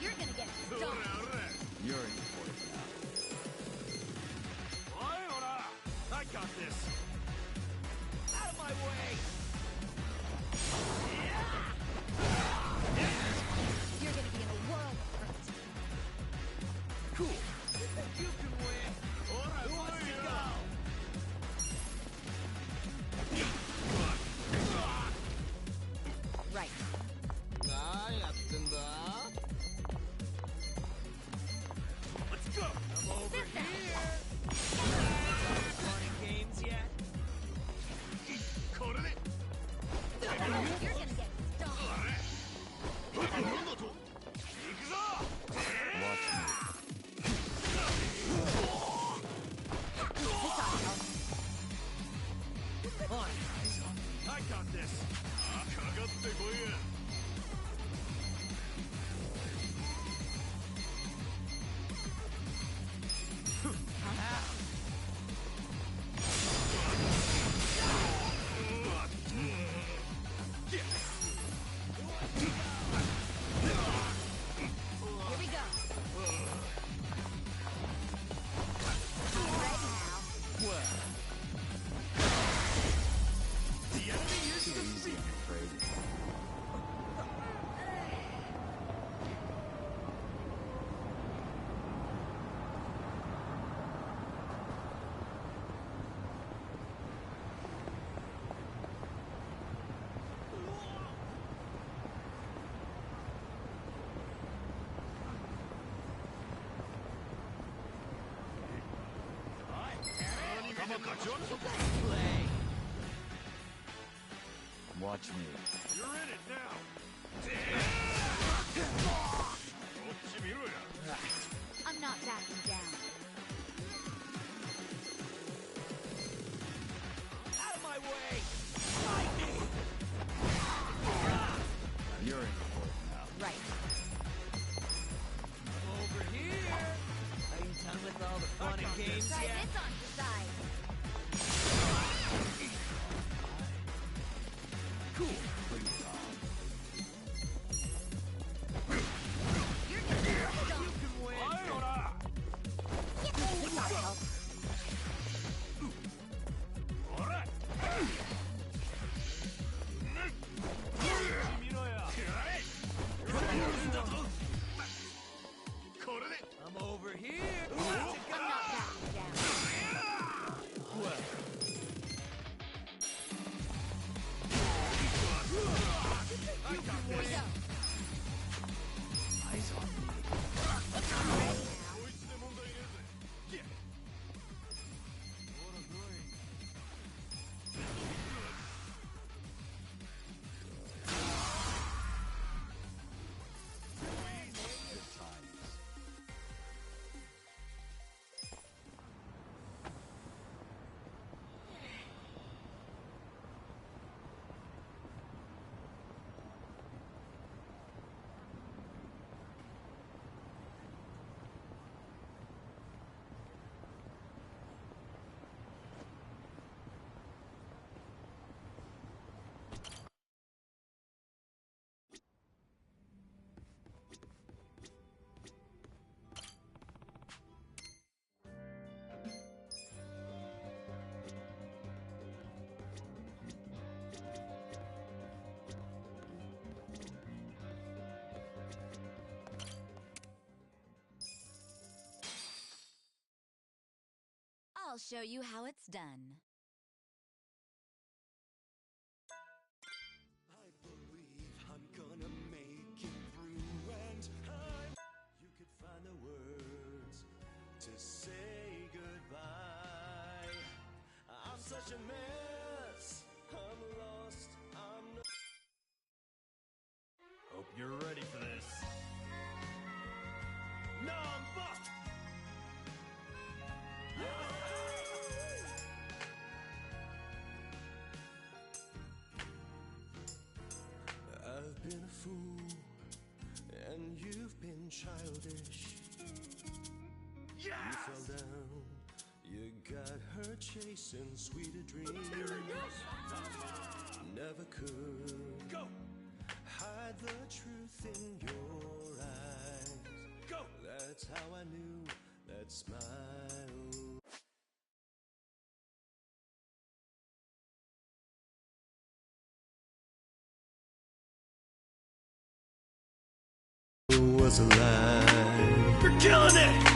You're gonna get stung. You're in for it now. I got this. Out of my way. You're gonna be in a world of hurt. Cool. You can win. Who wants to go? Right. Let's go. I'm over here. Fun and games yet? You're gonna get stung. Watch me. On. I got this. Here we go. Right now. The enemy is Too easy, defeated. I'm afraid. Play. Watch me. You're in it now. I'm not backing down. Out of my way. Lightning. You're in for it now. Right. Over here. Are you done with all the fun and games Try yet? this on your side. Cool. Bring it on. You're gonna get stung. You can win. This ought to help. I'm over here. I'm not backing down. Well. I got Here we this. go. Eyes on me. Ready now. Good times. I'll show you how it's done. I believe I'm gonna make it through, and you could find the words to say goodbye. I'm such a mess. I'm lost. I'm not. Hope you're ready for this. No, I'm fucked. I've been a fool, and you've been childish. You fell down, you got her chasing sweeter dreams. never could. Go! Hide the truth in your eyes. Go! That's how I knew that smile was alive. You're killing it!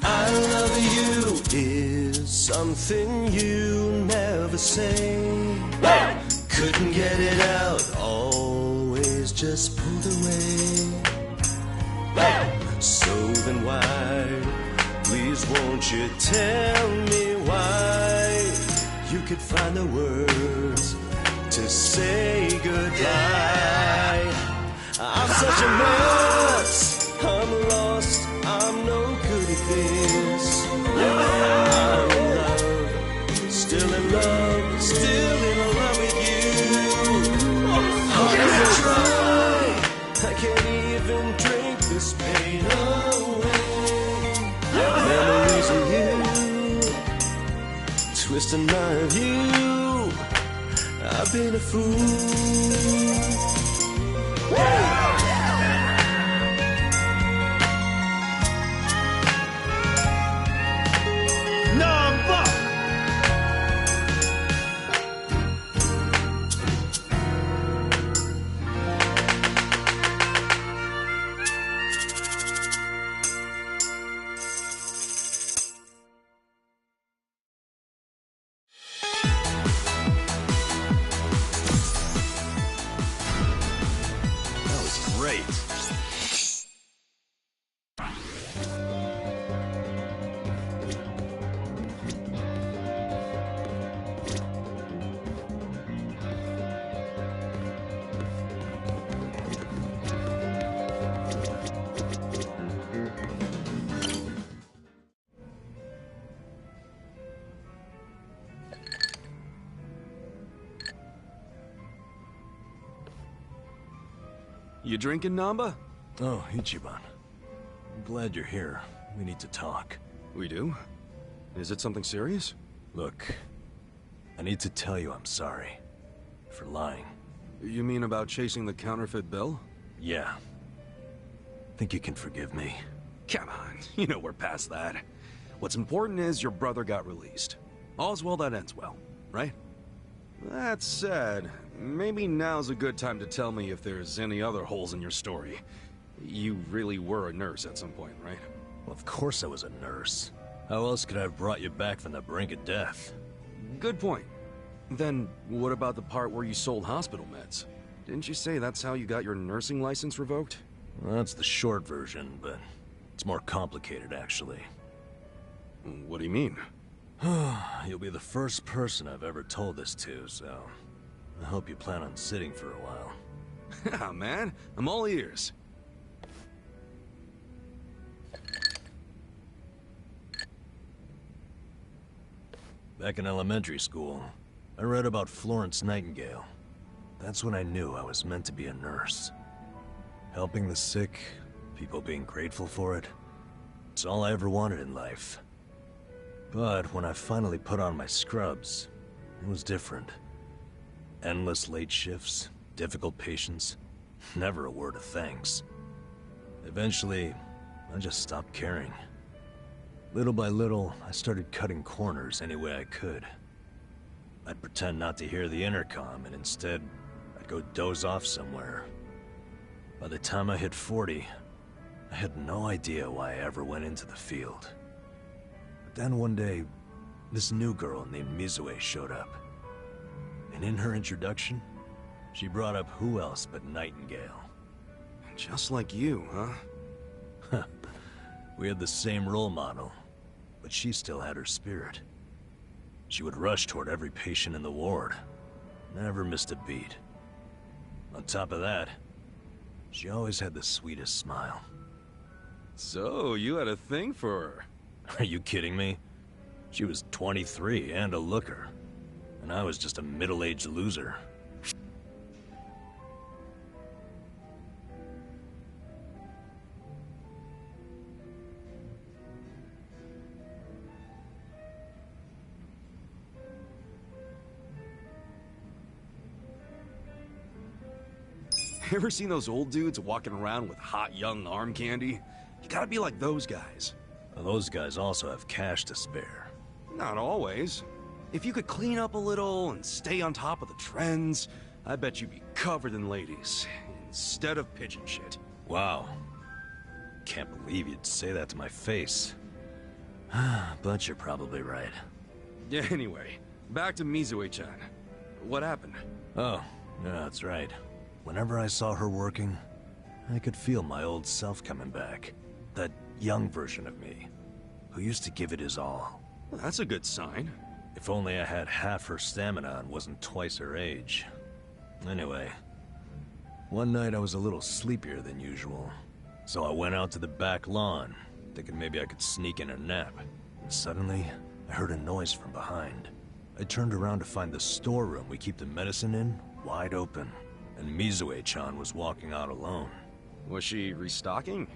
I love you is something you never say. Hey! Couldn't get it out, always just pulled away. Hey! So then why, please won't you tell me why you could find the words to say goodbye. I'm such a mess, I'm lost, I'm no good at this. I'm in love, still in love, still in love with you. How can I try? I can't even drink this pain away. Memories of you, twisting my view. I've been a fool. You drinking, Namba? Oh, Ichiban. I'm glad you're here. We need to talk. We do? Is it something serious? Look, I need to tell you I'm sorry. For lying. You mean about chasing the counterfeit bill? Yeah. Think you can forgive me? Come on, you know we're past that. What's important is your brother got released. All's well that ends well, right? That said, maybe now's a good time to tell me if there's any other holes in your story. You really were a nurse at some point, right? Well, of course I was a nurse. How else could I have brought you back from the brink of death? Good point. Then, what about the part where you sold hospital meds? Didn't you say that's how you got your nursing license revoked? Well, that's the short version, but it's more complicated, actually. What do you mean? You'll be the first person I've ever told this to, so I hope you plan on sitting for a while. Ah, man, I'm all ears. Back in elementary school, I read about Florence Nightingale. That's when I knew I was meant to be a nurse. Helping the sick, people being grateful for it, it's all I ever wanted in life. But when I finally put on my scrubs, it was different. Endless late shifts, difficult patients, never a word of thanks. Eventually, I just stopped caring. Little by little, I started cutting corners any way I could. I'd pretend not to hear the intercom, and instead, I'd go doze off somewhere. By the time I hit 40, I had no idea why I ever went into the field. But then one day, this new girl named Mizue showed up. And in her introduction, she brought up who else but Nightingale. Just like you, huh? We had the same role model, but she still had her spirit. She would rush toward every patient in the ward, never missed a beat. On top of that, she always had the sweetest smile. So, you had a thing for her? Are you kidding me? She was 23 and a looker, and I was just a middle-aged loser. Ever seen those old dudes walking around with hot young arm candy? You gotta be like those guys. Well, those guys also have cash to spare. Not always. If you could clean up a little and stay on top of the trends, I bet you'd be covered in ladies, instead of pigeon shit. Wow. Can't believe you'd say that to my face. But you're probably right. Yeah, anyway, back to Mizue-chan. What happened? Oh, yeah, that's right. Whenever I saw her working, I could feel my old self coming back. That young version of me, who used to give it his all. Well, that's a good sign. If only I had half her stamina and wasn't twice her age. Anyway, one night I was a little sleepier than usual, so I went out to the back lawn, thinking maybe I could sneak in a nap. And suddenly, I heard a noise from behind. I turned around to find the storeroom we keep the medicine in wide open, and Mizue-chan was walking out alone. Was she restocking?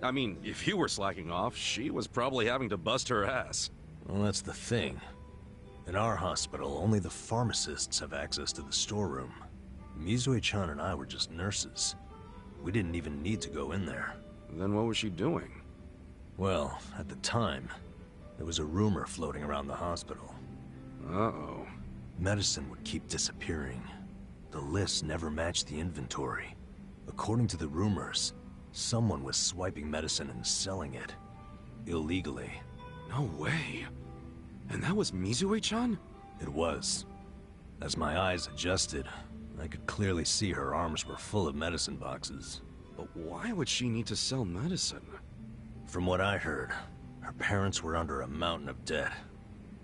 I mean, if you were slacking off, she was probably having to bust her ass. Well, that's the thing. In our hospital, only the pharmacists have access to the storeroom. Mizue-chan and I were just nurses. We didn't even need to go in there. Then what was she doing? Well, at the time, there was a rumor floating around the hospital. Uh-oh. Medicine would keep disappearing. The list never matched the inventory. According to the rumors, someone was swiping medicine and selling it. Illegally. No way. And that was Mizue-chan? It was. As my eyes adjusted, I could clearly see her arms were full of medicine boxes. But why would she need to sell medicine? From what I heard, her parents were under a mountain of debt.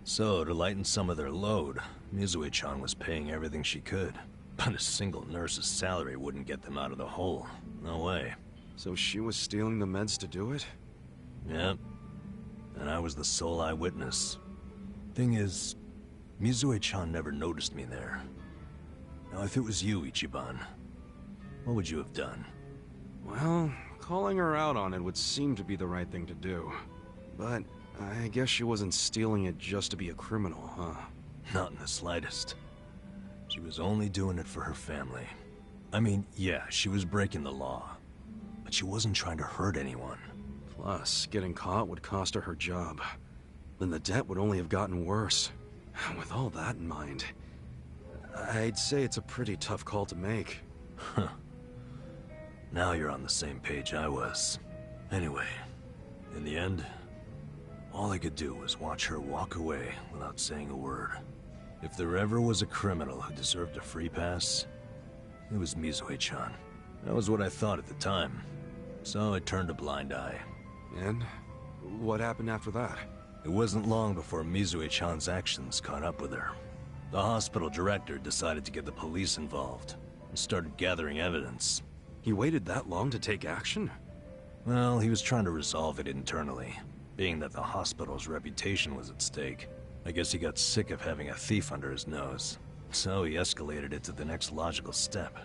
So, to lighten some of their load, Mizue-chan was paying everything she could. But a single nurse's salary wouldn't get them out of the hole. No way. So she was stealing the meds to do it? Yep. And I was the sole eyewitness. Thing is, Mizue-chan never noticed me there. Now, if it was you, Ichiban, what would you have done? Well, calling her out on it would seem to be the right thing to do. But I guess she wasn't stealing it just to be a criminal, huh? Not in the slightest. She was only doing it for her family. I mean, yeah, she was breaking the law. But she wasn't trying to hurt anyone. Plus, getting caught would cost her her job. Then the debt would only have gotten worse. With all that in mind, I'd say it's a pretty tough call to make. Huh. Now you're on the same page I was. Anyway, in the end, all I could do was watch her walk away without saying a word. If there ever was a criminal who deserved a free pass, it was Mizue-chan. That was what I thought at the time. So I turned a blind eye. And what happened after that? It wasn't long before Mizue-chan's actions caught up with her. The hospital director decided to get the police involved and started gathering evidence. He waited that long to take action? Well, he was trying to resolve it internally, being that the hospital's reputation was at stake. I guess he got sick of having a thief under his nose, so he escalated it to the next logical step.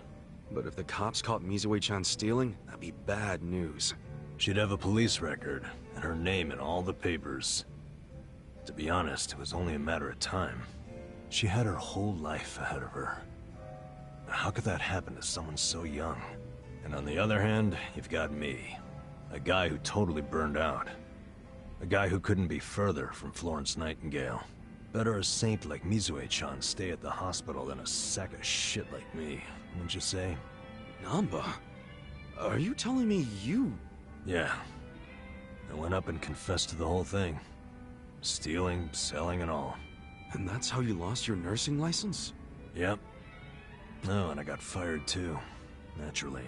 But if the cops caught Mizue-chan stealing, that'd be bad news. She'd have a police record, and her name in all the papers. To be honest, it was only a matter of time. She had her whole life ahead of her. How could that happen to someone so young? And on the other hand, you've got me. A guy who totally burned out. A guy who couldn't be further from Florence Nightingale. Better a saint like Mizue-chan stay at the hospital than a sack of shit like me, wouldn't you say? Namba? Are you telling me you... Yeah. I went up and confessed to the whole thing. Stealing, selling, and all. And that's how you lost your nursing license? Yep. Oh, and I got fired too. Naturally.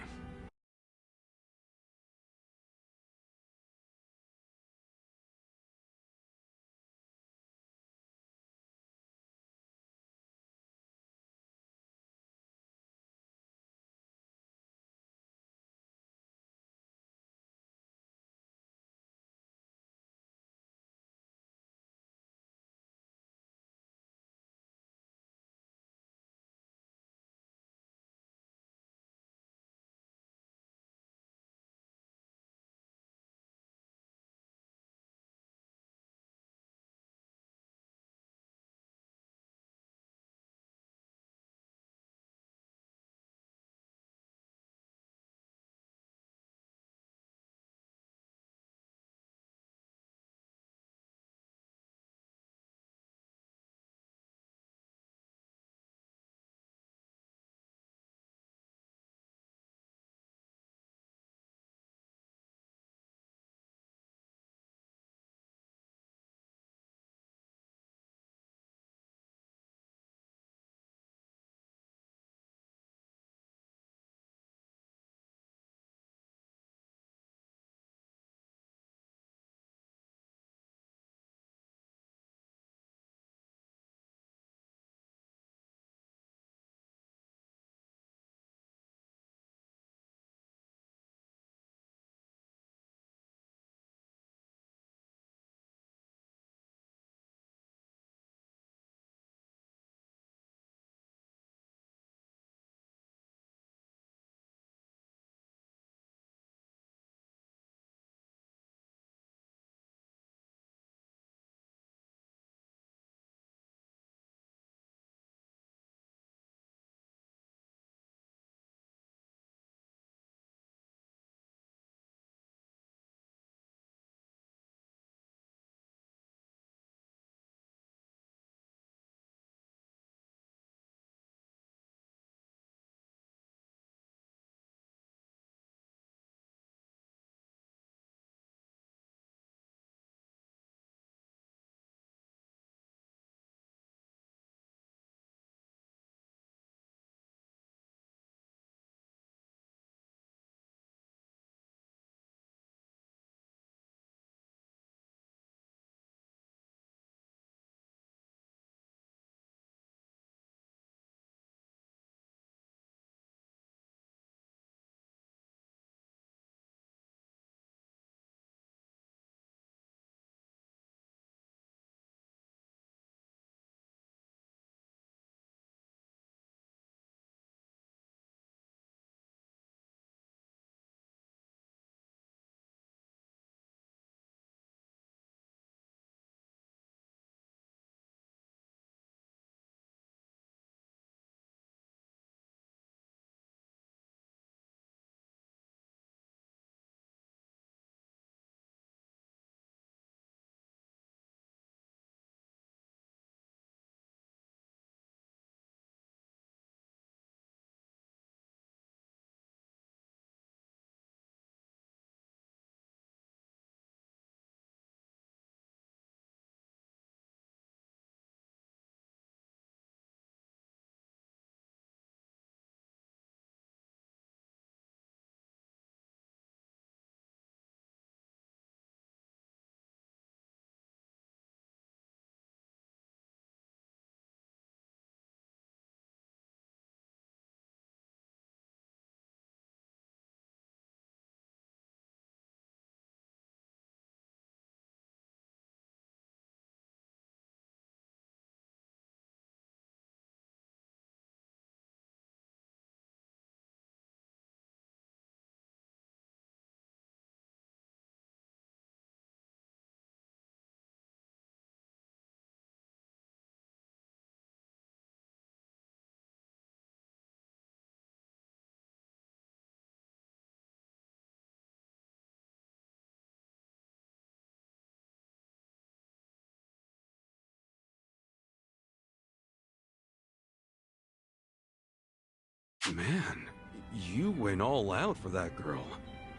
Man, you went all out for that girl.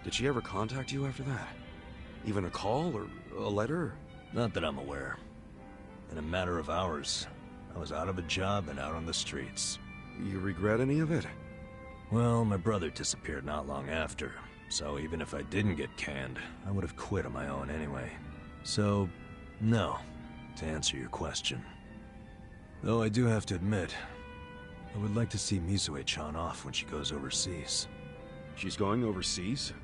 Did she ever contact you after that? Even a call or a letter? Not that I'm aware. In a matter of hours, I was out of a job and out on the streets. You regret any of it? Well, my brother disappeared not long after, so even if I didn't get canned, I would have quit on my own anyway. So, no, to answer your question. Though I do have to admit, I would like to see Mizue-chan off when she goes overseas. She's going overseas?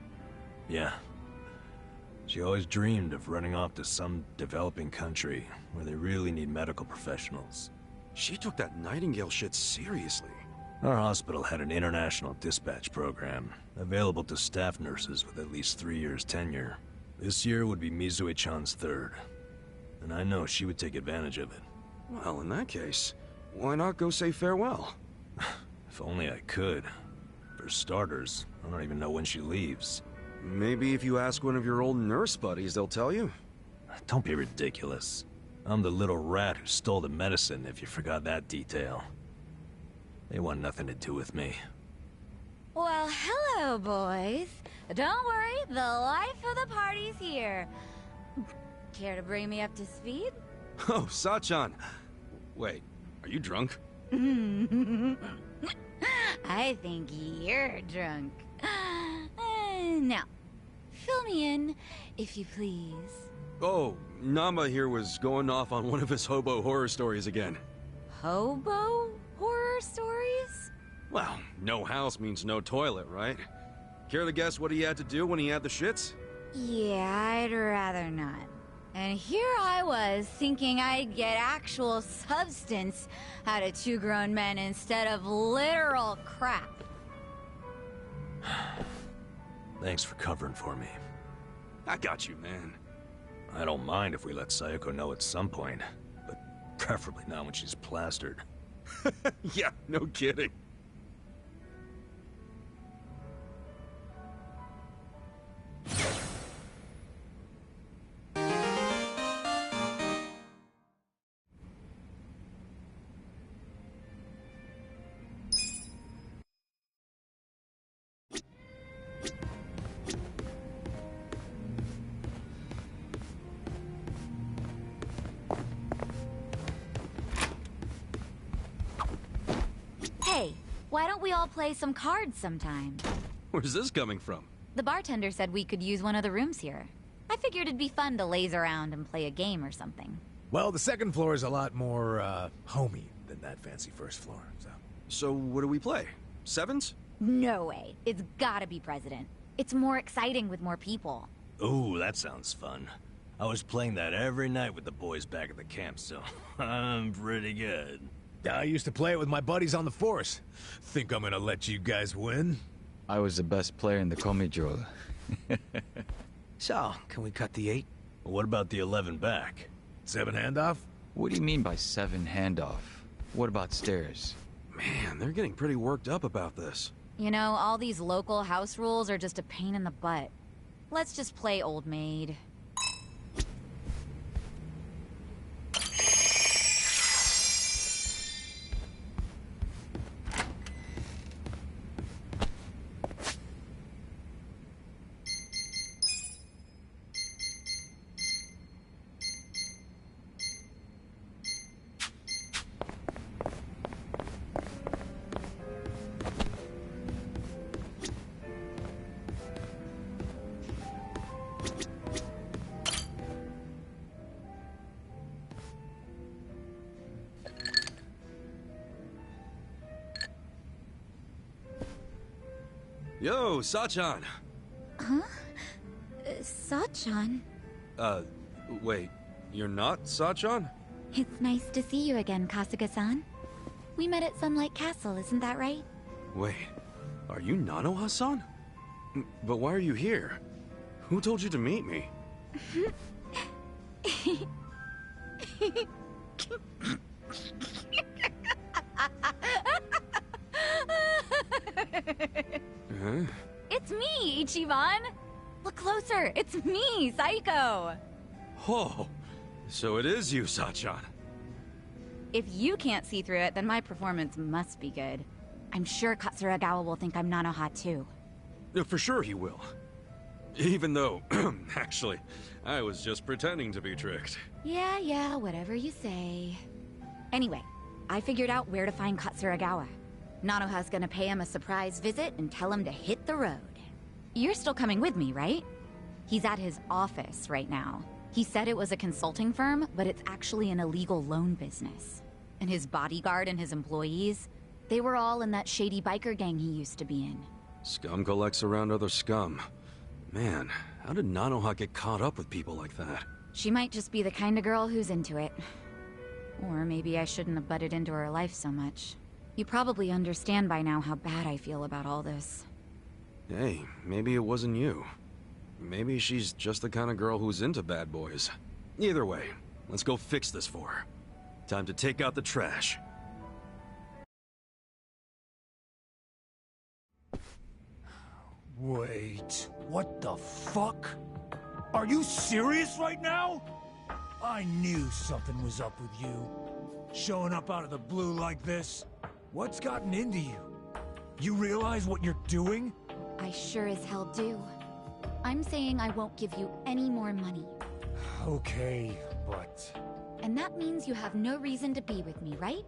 Yeah. She always dreamed of running off to some developing country where they really need medical professionals. She took that Nightingale shit seriously. Our hospital had an international dispatch program, available to staff nurses with at least 3 years tenure. This year would be Mizue-chan's third, and I know she would take advantage of it. Well, in that case, why not go say farewell? If only I could. For starters, I don't even know when she leaves. Maybe if you ask one of your old nurse buddies, they'll tell you. Don't be ridiculous. I'm the little rat who stole the medicine, if you forgot that detail. They want nothing to do with me. Well, hello, boys. Don't worry, the life of the party's here. Care to bring me up to speed? Oh, Sachan. Wait, are you drunk? I think you're drunk. Now, fill me in, if you please. Oh, Nama here was going off on one of his hobo horror stories again. Hobo horror stories? Well, no house means no toilet, right? Care to guess what he had to do when he had the shits? Yeah, I'd rather not. And here I was, thinking I'd get actual substance out of two grown men instead of literal crap. Thanks for covering for me. I got you, man. I don't mind if we let Sayoko know at some point, but preferably not when she's plastered. Yeah, no kidding. Hey, why don't we all play some cards sometime? Where's this coming from? The bartender said we could use one of the rooms here. I figured it'd be fun to laze around and play a game or something. Well, the second floor is a lot more, homey than that fancy first floor, so... So what do we play? Sevens? No way. It's gotta be President. It's more exciting with more people. Ooh, that sounds fun. I was playing that every night with the boys back at the camp, so I'm pretty good. I used to play it with my buddies on the force. Think I'm gonna let you guys win? I was the best player in the Komijul. So, can we cut the 8? What about the 11 back? 7 handoff? What do you mean by 7 handoff? What about stairs? Man, they're getting pretty worked up about this. You know, all these local house rules are just a pain in the butt. Let's just play Old Maid. Yo, Sachan! Huh? Sachan? Wait, you're not Sachan? It's nice to see you again, Kasuga-san. We met at Sunlight Castle, isn't that right? Wait, are you Nanoha-san? But why are you here? Who told you to meet me? Huh? It's me, Ichiban! Look closer, it's me, Saiko! Oh, so it is you, Sachan. If you can't see through it, then my performance must be good. I'm sure Katsuragawa will think I'm Nanoha too. For sure he will. Even though, actually, I was just pretending to be tricked. Yeah, whatever you say. Anyway, I figured out where to find Katsuragawa. Nanoha's gonna pay him a surprise visit and tell him to hit the road. You're still coming with me, right? He's at his office right now. He said it was a consulting firm, but it's actually an illegal loan business. And his bodyguard and his employees, they were all in that shady biker gang he used to be in. Scum collects around other scum. Man, how did Nanoha get caught up with people like that? She might just be the kind of girl who's into it. Or maybe I shouldn't have butted into her life so much. You probably understand by now how bad I feel about all this. Hey, maybe it wasn't you. Maybe she's just the kind of girl who's into bad boys. Either way, let's go fix this for her. Time to take out the trash. Wait, what the fuck? Are you serious right now? I knew something was up with you. Showing up out of the blue like this. What's gotten into you? You realize what you're doing? I sure as hell do. I'm saying I won't give you any more money. Okay, but... And that means you have no reason to be with me, right?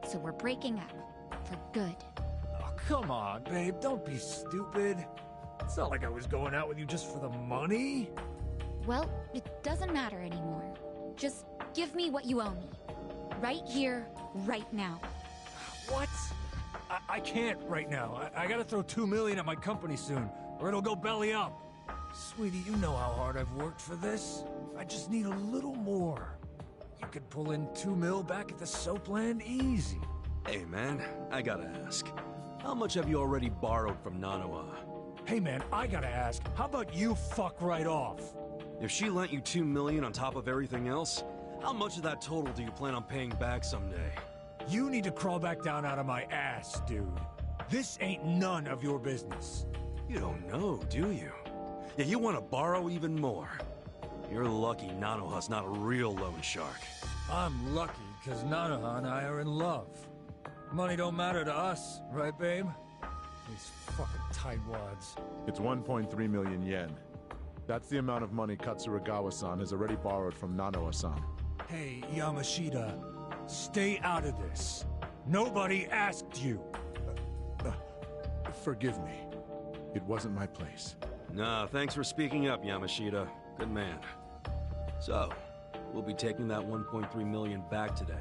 So we're breaking up. For good. Oh, come on, babe. Don't be stupid. It's not like I was going out with you just for the money. Well, it doesn't matter anymore. Just give me what you owe me. Right here, right now. What? I can't right now. I gotta throw $2 million at my company soon, or it'll go belly up. Sweetie, you know how hard I've worked for this. I just need a little more. You could pull in $2 million back at the soapland easy. Hey man, I gotta ask. How much have you already borrowed from Nanoha? Hey man, I gotta ask, how about you fuck right off? If she lent you $2 million on top of everything else, how much of that total do you plan on paying back someday? You need to crawl back down out of my ass, dude. This ain't none of your business. You don't know, do you? Yeah, you want to borrow even more. You're lucky Nanoha's not a real loan shark. I'm lucky because Nanoha and I are in love. Money don't matter to us, right, babe? These fucking tightwads. It's 1.3 million yen. That's the amount of money Katsuragawa-san has already borrowed from Nanoha-san. Hey, Yamashita, stay out of this. Nobody asked you. Forgive me. It wasn't my place. Nah, thanks for speaking up, Yamashita. Good man. So, we'll be taking that 1.3 million back today.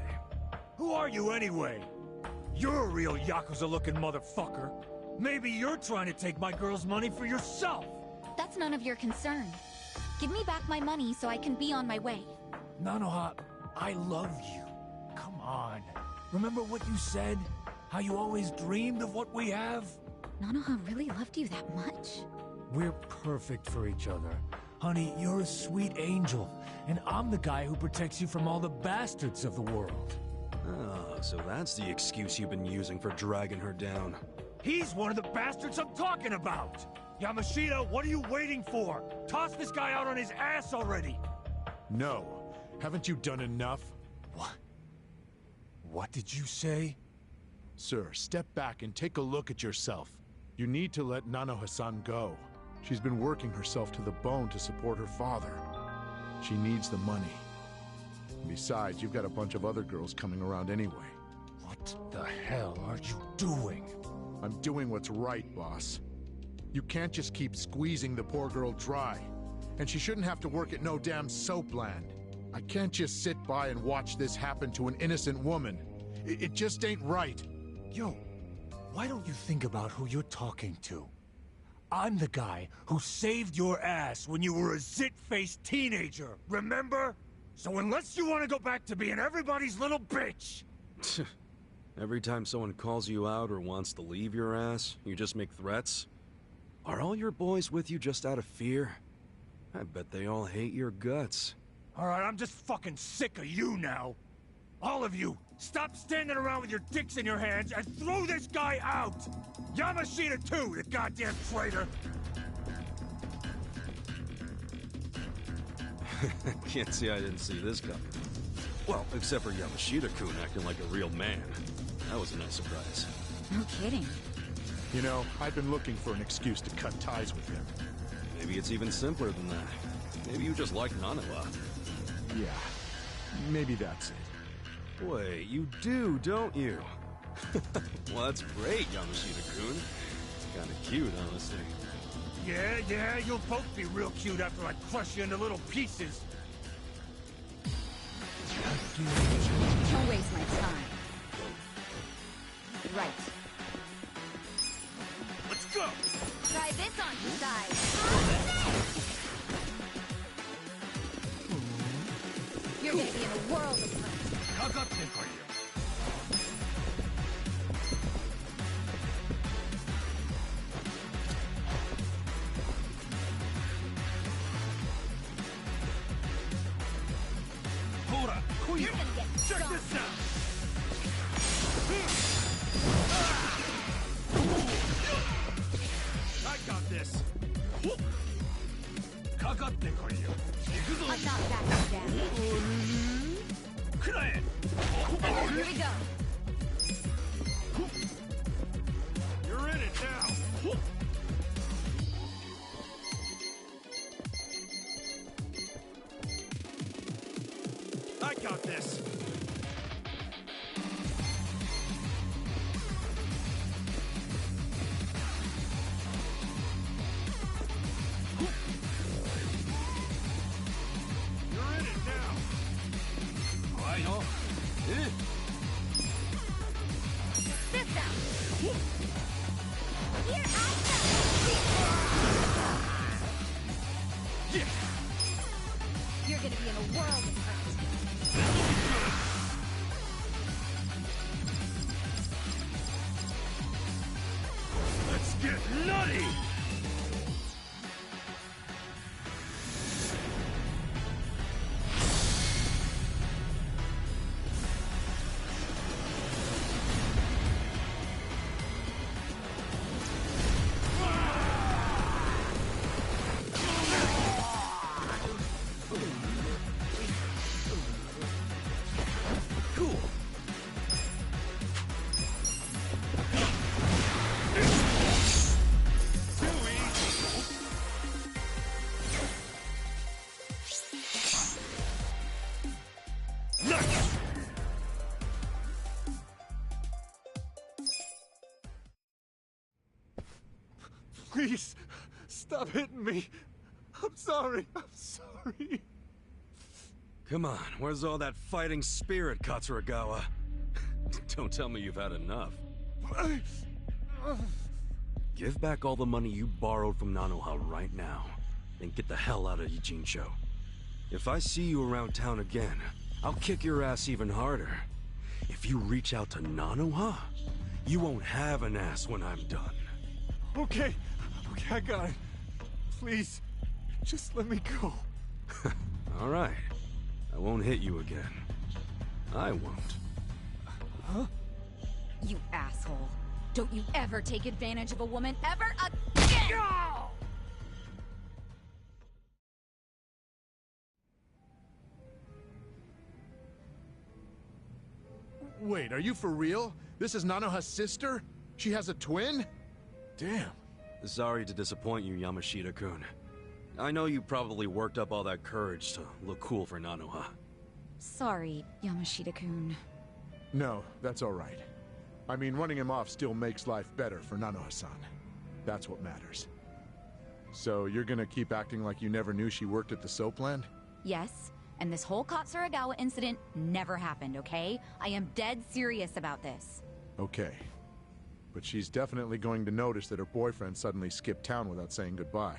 Who are you anyway? You're a real Yakuza-looking motherfucker. Maybe you're trying to take my girl's money for yourself. That's none of your concern. Give me back my money so I can be on my way. Nanoha, I love you. Come on. Remember what you said? How you always dreamed of what we have? Nanoha really loved you that much? We're perfect for each other. Honey, you're a sweet angel, and I'm the guy who protects you from all the bastards of the world. Oh, so that's the excuse you've been using for dragging her down. He's one of the bastards I'm talking about! Yamashita, what are you waiting for? Toss this guy out on his ass already! No. Haven't you done enough? What? What did you say? Sir, step back and take a look at yourself. You need to let Nanoha-san go. She's been working herself to the bone to support her father. She needs the money. Besides, you've got a bunch of other girls coming around anyway. What the hell are you doing? I'm doing what's right, boss. You can't just keep squeezing the poor girl dry. And she shouldn't have to work at no damn soapland. I can't just sit by and watch this happen to an innocent woman. It just ain't right. Yo, why don't you think about who you're talking to? I'm the guy who saved your ass when you were a zit-faced teenager, remember? So unless you want to go back to being everybody's little bitch... Every time someone calls you out or wants to leave your ass, you just make threats? Are all your boys with you just out of fear? I bet they all hate your guts. Alright, I'm just fucking sick of you now. All of you, stop standing around with your dicks in your hands and throw this guy out! Yamashita too, the goddamn traitor! Can't say I didn't see this coming. Well, except for Yamashita-kun acting like a real man. That was a nice surprise. No kidding. You know, I've been looking for an excuse to cut ties with him. Maybe it's even simpler than that. Maybe you just like Nanawa. Yeah, maybe that's it. Wait, you do, don't you? Well, that's great, Yamashita-kun. It's kinda cute, honestly. Yeah, you'll both be real cute after I crush you into little pieces. Don't waste my time. Right. Let's go! Try this on your side. You're gonna be in a world of pain. You're gonna get Check stung. this out! I got this! I'm not backing down. Here we go. You're in it now! I got this! You're in it now! I know. This out. Here I go. Yeah! You're gonna be in a world of hurt. Let's get nutty! Cool. Please, stop hitting me. I'm sorry. Come on, where's all that fighting spirit, Katsuragawa? Don't tell me you've had enough. Give back all the money you borrowed from Nanoha right now, and get the hell out of Ijincho. If I see you around town again, I'll kick your ass even harder. If you reach out to Nanoha, you won't have an ass when I'm done. Okay, I got it. Please, just let me go. All right. I won't hit you again. I won't. Huh? You asshole. Don't you ever take advantage of a woman ever again! Wait, are you for real? This is Nanoha's sister? She has a twin? Damn. Sorry to disappoint you, Yamashita-kun. I know you probably worked up all that courage to look cool for Nanoha. Sorry, Yamashita-kun. No, that's all right. I mean, running him off still makes life better for Nanoha-san. That's what matters. So you're gonna keep acting like you never knew she worked at the soapland? Yes, and this whole Katsuragawa incident never happened, okay? I am dead serious about this. Okay. But she's definitely going to notice that her boyfriend suddenly skipped town without saying goodbye.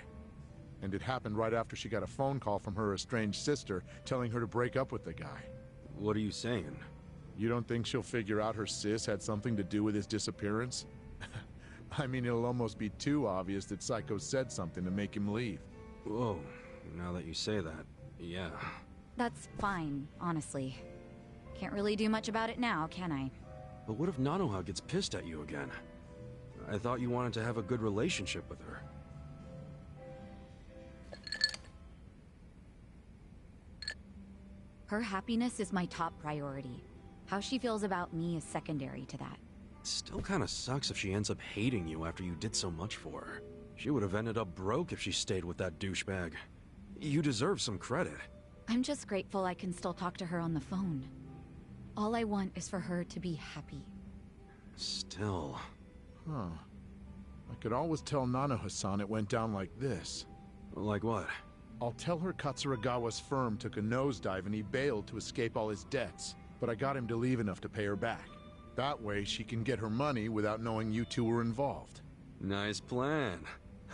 And it happened right after she got a phone call from her estranged sister telling her to break up with the guy. What are you saying? You don't think she'll figure out her sis had something to do with his disappearance? I mean, it'll almost be too obvious that Psycho said something to make him leave. Whoa, now that you say that, yeah. That's fine, honestly. Can't really do much about it now, can I? But what if Nanoha gets pissed at you again? I thought you wanted to have a good relationship with her. Her happiness is my top priority. How she feels about me is secondary to that. Still kinda sucks if she ends up hating you after you did so much for her. She would have ended up broke if she stayed with that douchebag. You deserve some credit. I'm just grateful I can still talk to her on the phone. All I want is for her to be happy. Still... Huh. I could always tell Nanoha-san it went down like this. Like what? I'll tell her Katsuragawa's firm took a nosedive and he bailed to escape all his debts, but I got him to leave enough to pay her back. That way she can get her money without knowing you two were involved. Nice plan.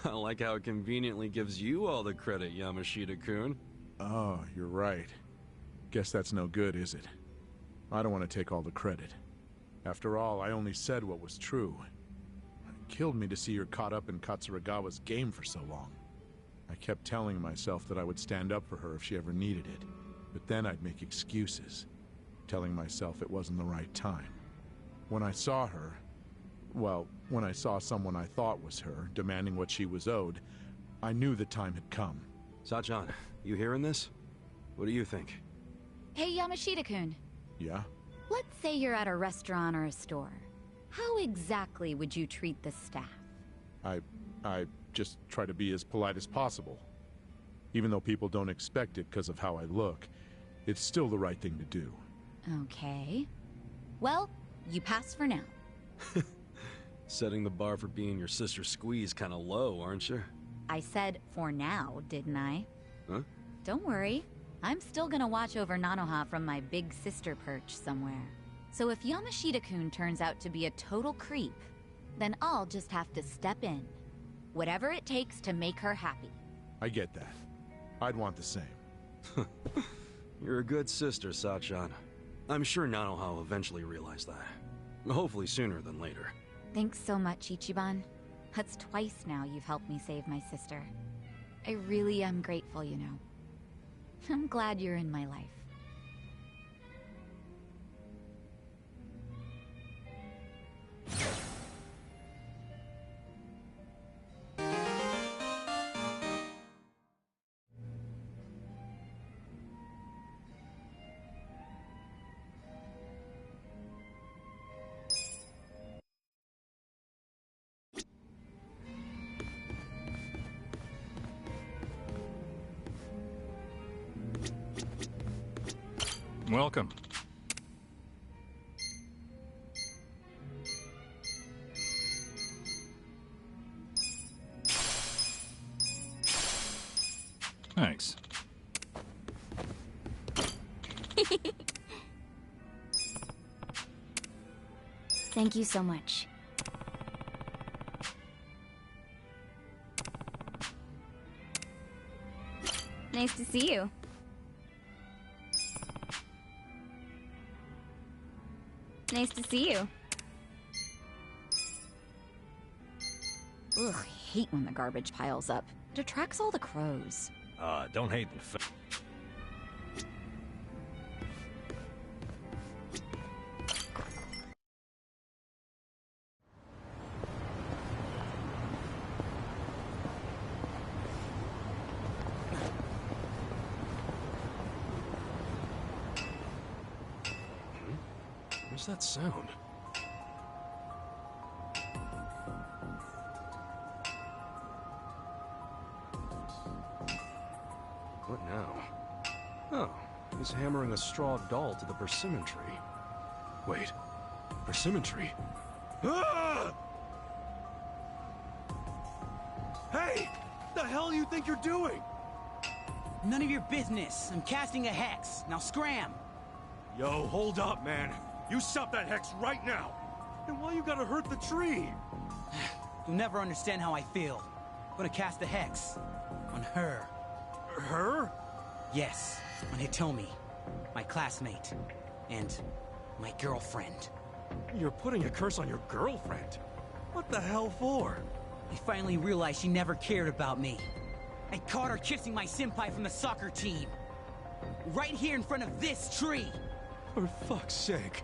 I like how it conveniently gives you all the credit, Yamashita-kun. Oh, you're right. Guess that's no good, is it? I don't want to take all the credit. After all, I only said what was true. It killed me to see her caught up in Katsuragawa's game for so long. I kept telling myself that I would stand up for her if she ever needed it, but then I'd make excuses, telling myself it wasn't the right time. When I saw her, well, when I saw someone I thought was her, demanding what she was owed, I knew the time had come. Sachan, you hearing this? What do you think? Hey, Yamashita-kun. Yeah? Let's say you're at a restaurant or a store. How exactly would you treat the staff? I just try to be as polite as possible. Even though people don't expect it because of how I look, it's still the right thing to do. Okay. Well, you pass for now. Setting the bar for being your sister's squeeze kinda low, aren't you? I said for now, didn't I? Huh? Don't worry. I'm still gonna watch over Nanoha from my big sister perch somewhere. So if Yamashita-kun turns out to be a total creep, then I'll just have to step in. Whatever it takes to make her happy. I get that. I'd want the same. You're a good sister, Sachan. I'm sure Nanoha will eventually realize that. Hopefully sooner than later. Thanks so much, Ichiban. That's twice now you've helped me save my sister. I really am grateful, you know. I'm glad you're in my life. Welcome. Thanks. Thank you so much. Nice to see you. Nice to see you. Ugh, I hate when the garbage piles up. It attracts all the crows. Don't hate the Where's that sound? What now? Oh, he's hammering a straw doll to the persimmon tree. Wait, persimmon tree? Ah! Hey! The hell you think you're doing? None of your business. I'm casting a hex. Now scram! Yo, hold up, man. You stop that hex right now! And why you gotta hurt the tree? You'll never understand how I feel. I'm gonna cast a hex. On her. Her? Yes, on Hitomi. My classmate. And my girlfriend. You're putting a curse on your girlfriend? What the hell for? I finally realized she never cared about me. I caught her kissing my senpai from the soccer team. Right here in front of this tree! For fuck's sake.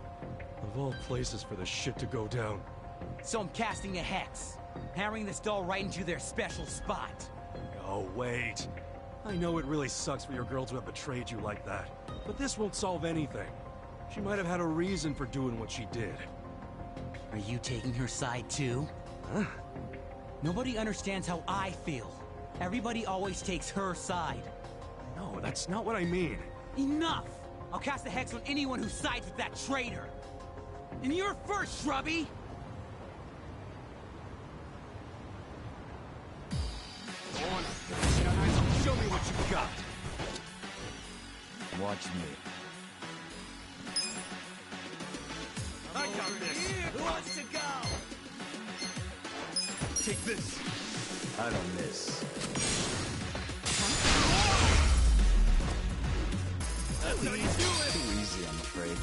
Of all places for this shit to go down. So I'm casting a hex. Hammering this doll right into their special spot. Oh, wait. I know it really sucks for your girl to have betrayed you like that, but this won't solve anything. She might have had a reason for doing what she did. Are you taking her side too? Huh? Nobody understands how I feel. Everybody always takes her side. No, that's not what I mean. Enough! I'll cast a hex on anyone who sides with that traitor! And you're first, Shrubby! Go on, show me what you got. Watch me. I got this! Who wants to go? Take this. I don't miss. That's how you do it! Too easy, I'm afraid.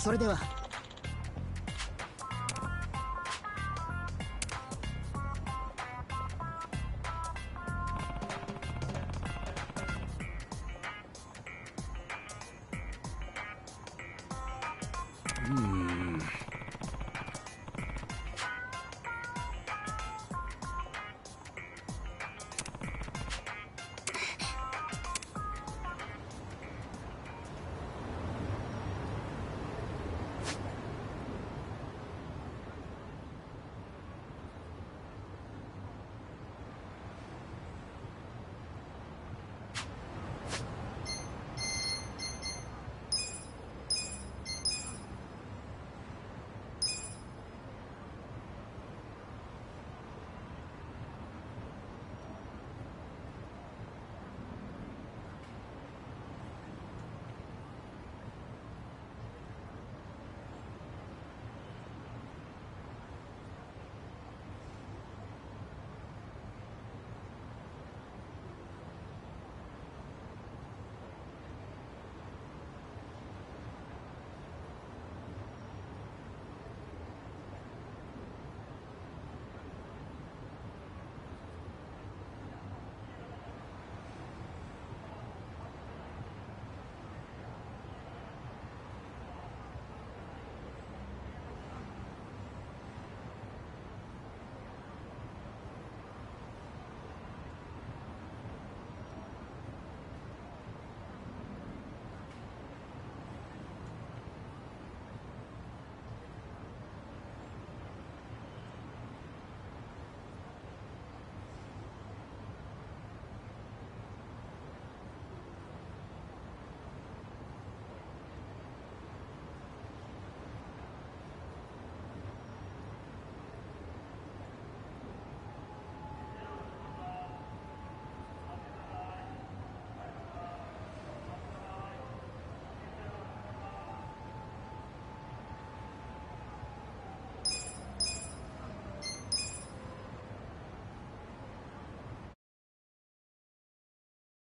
それでは。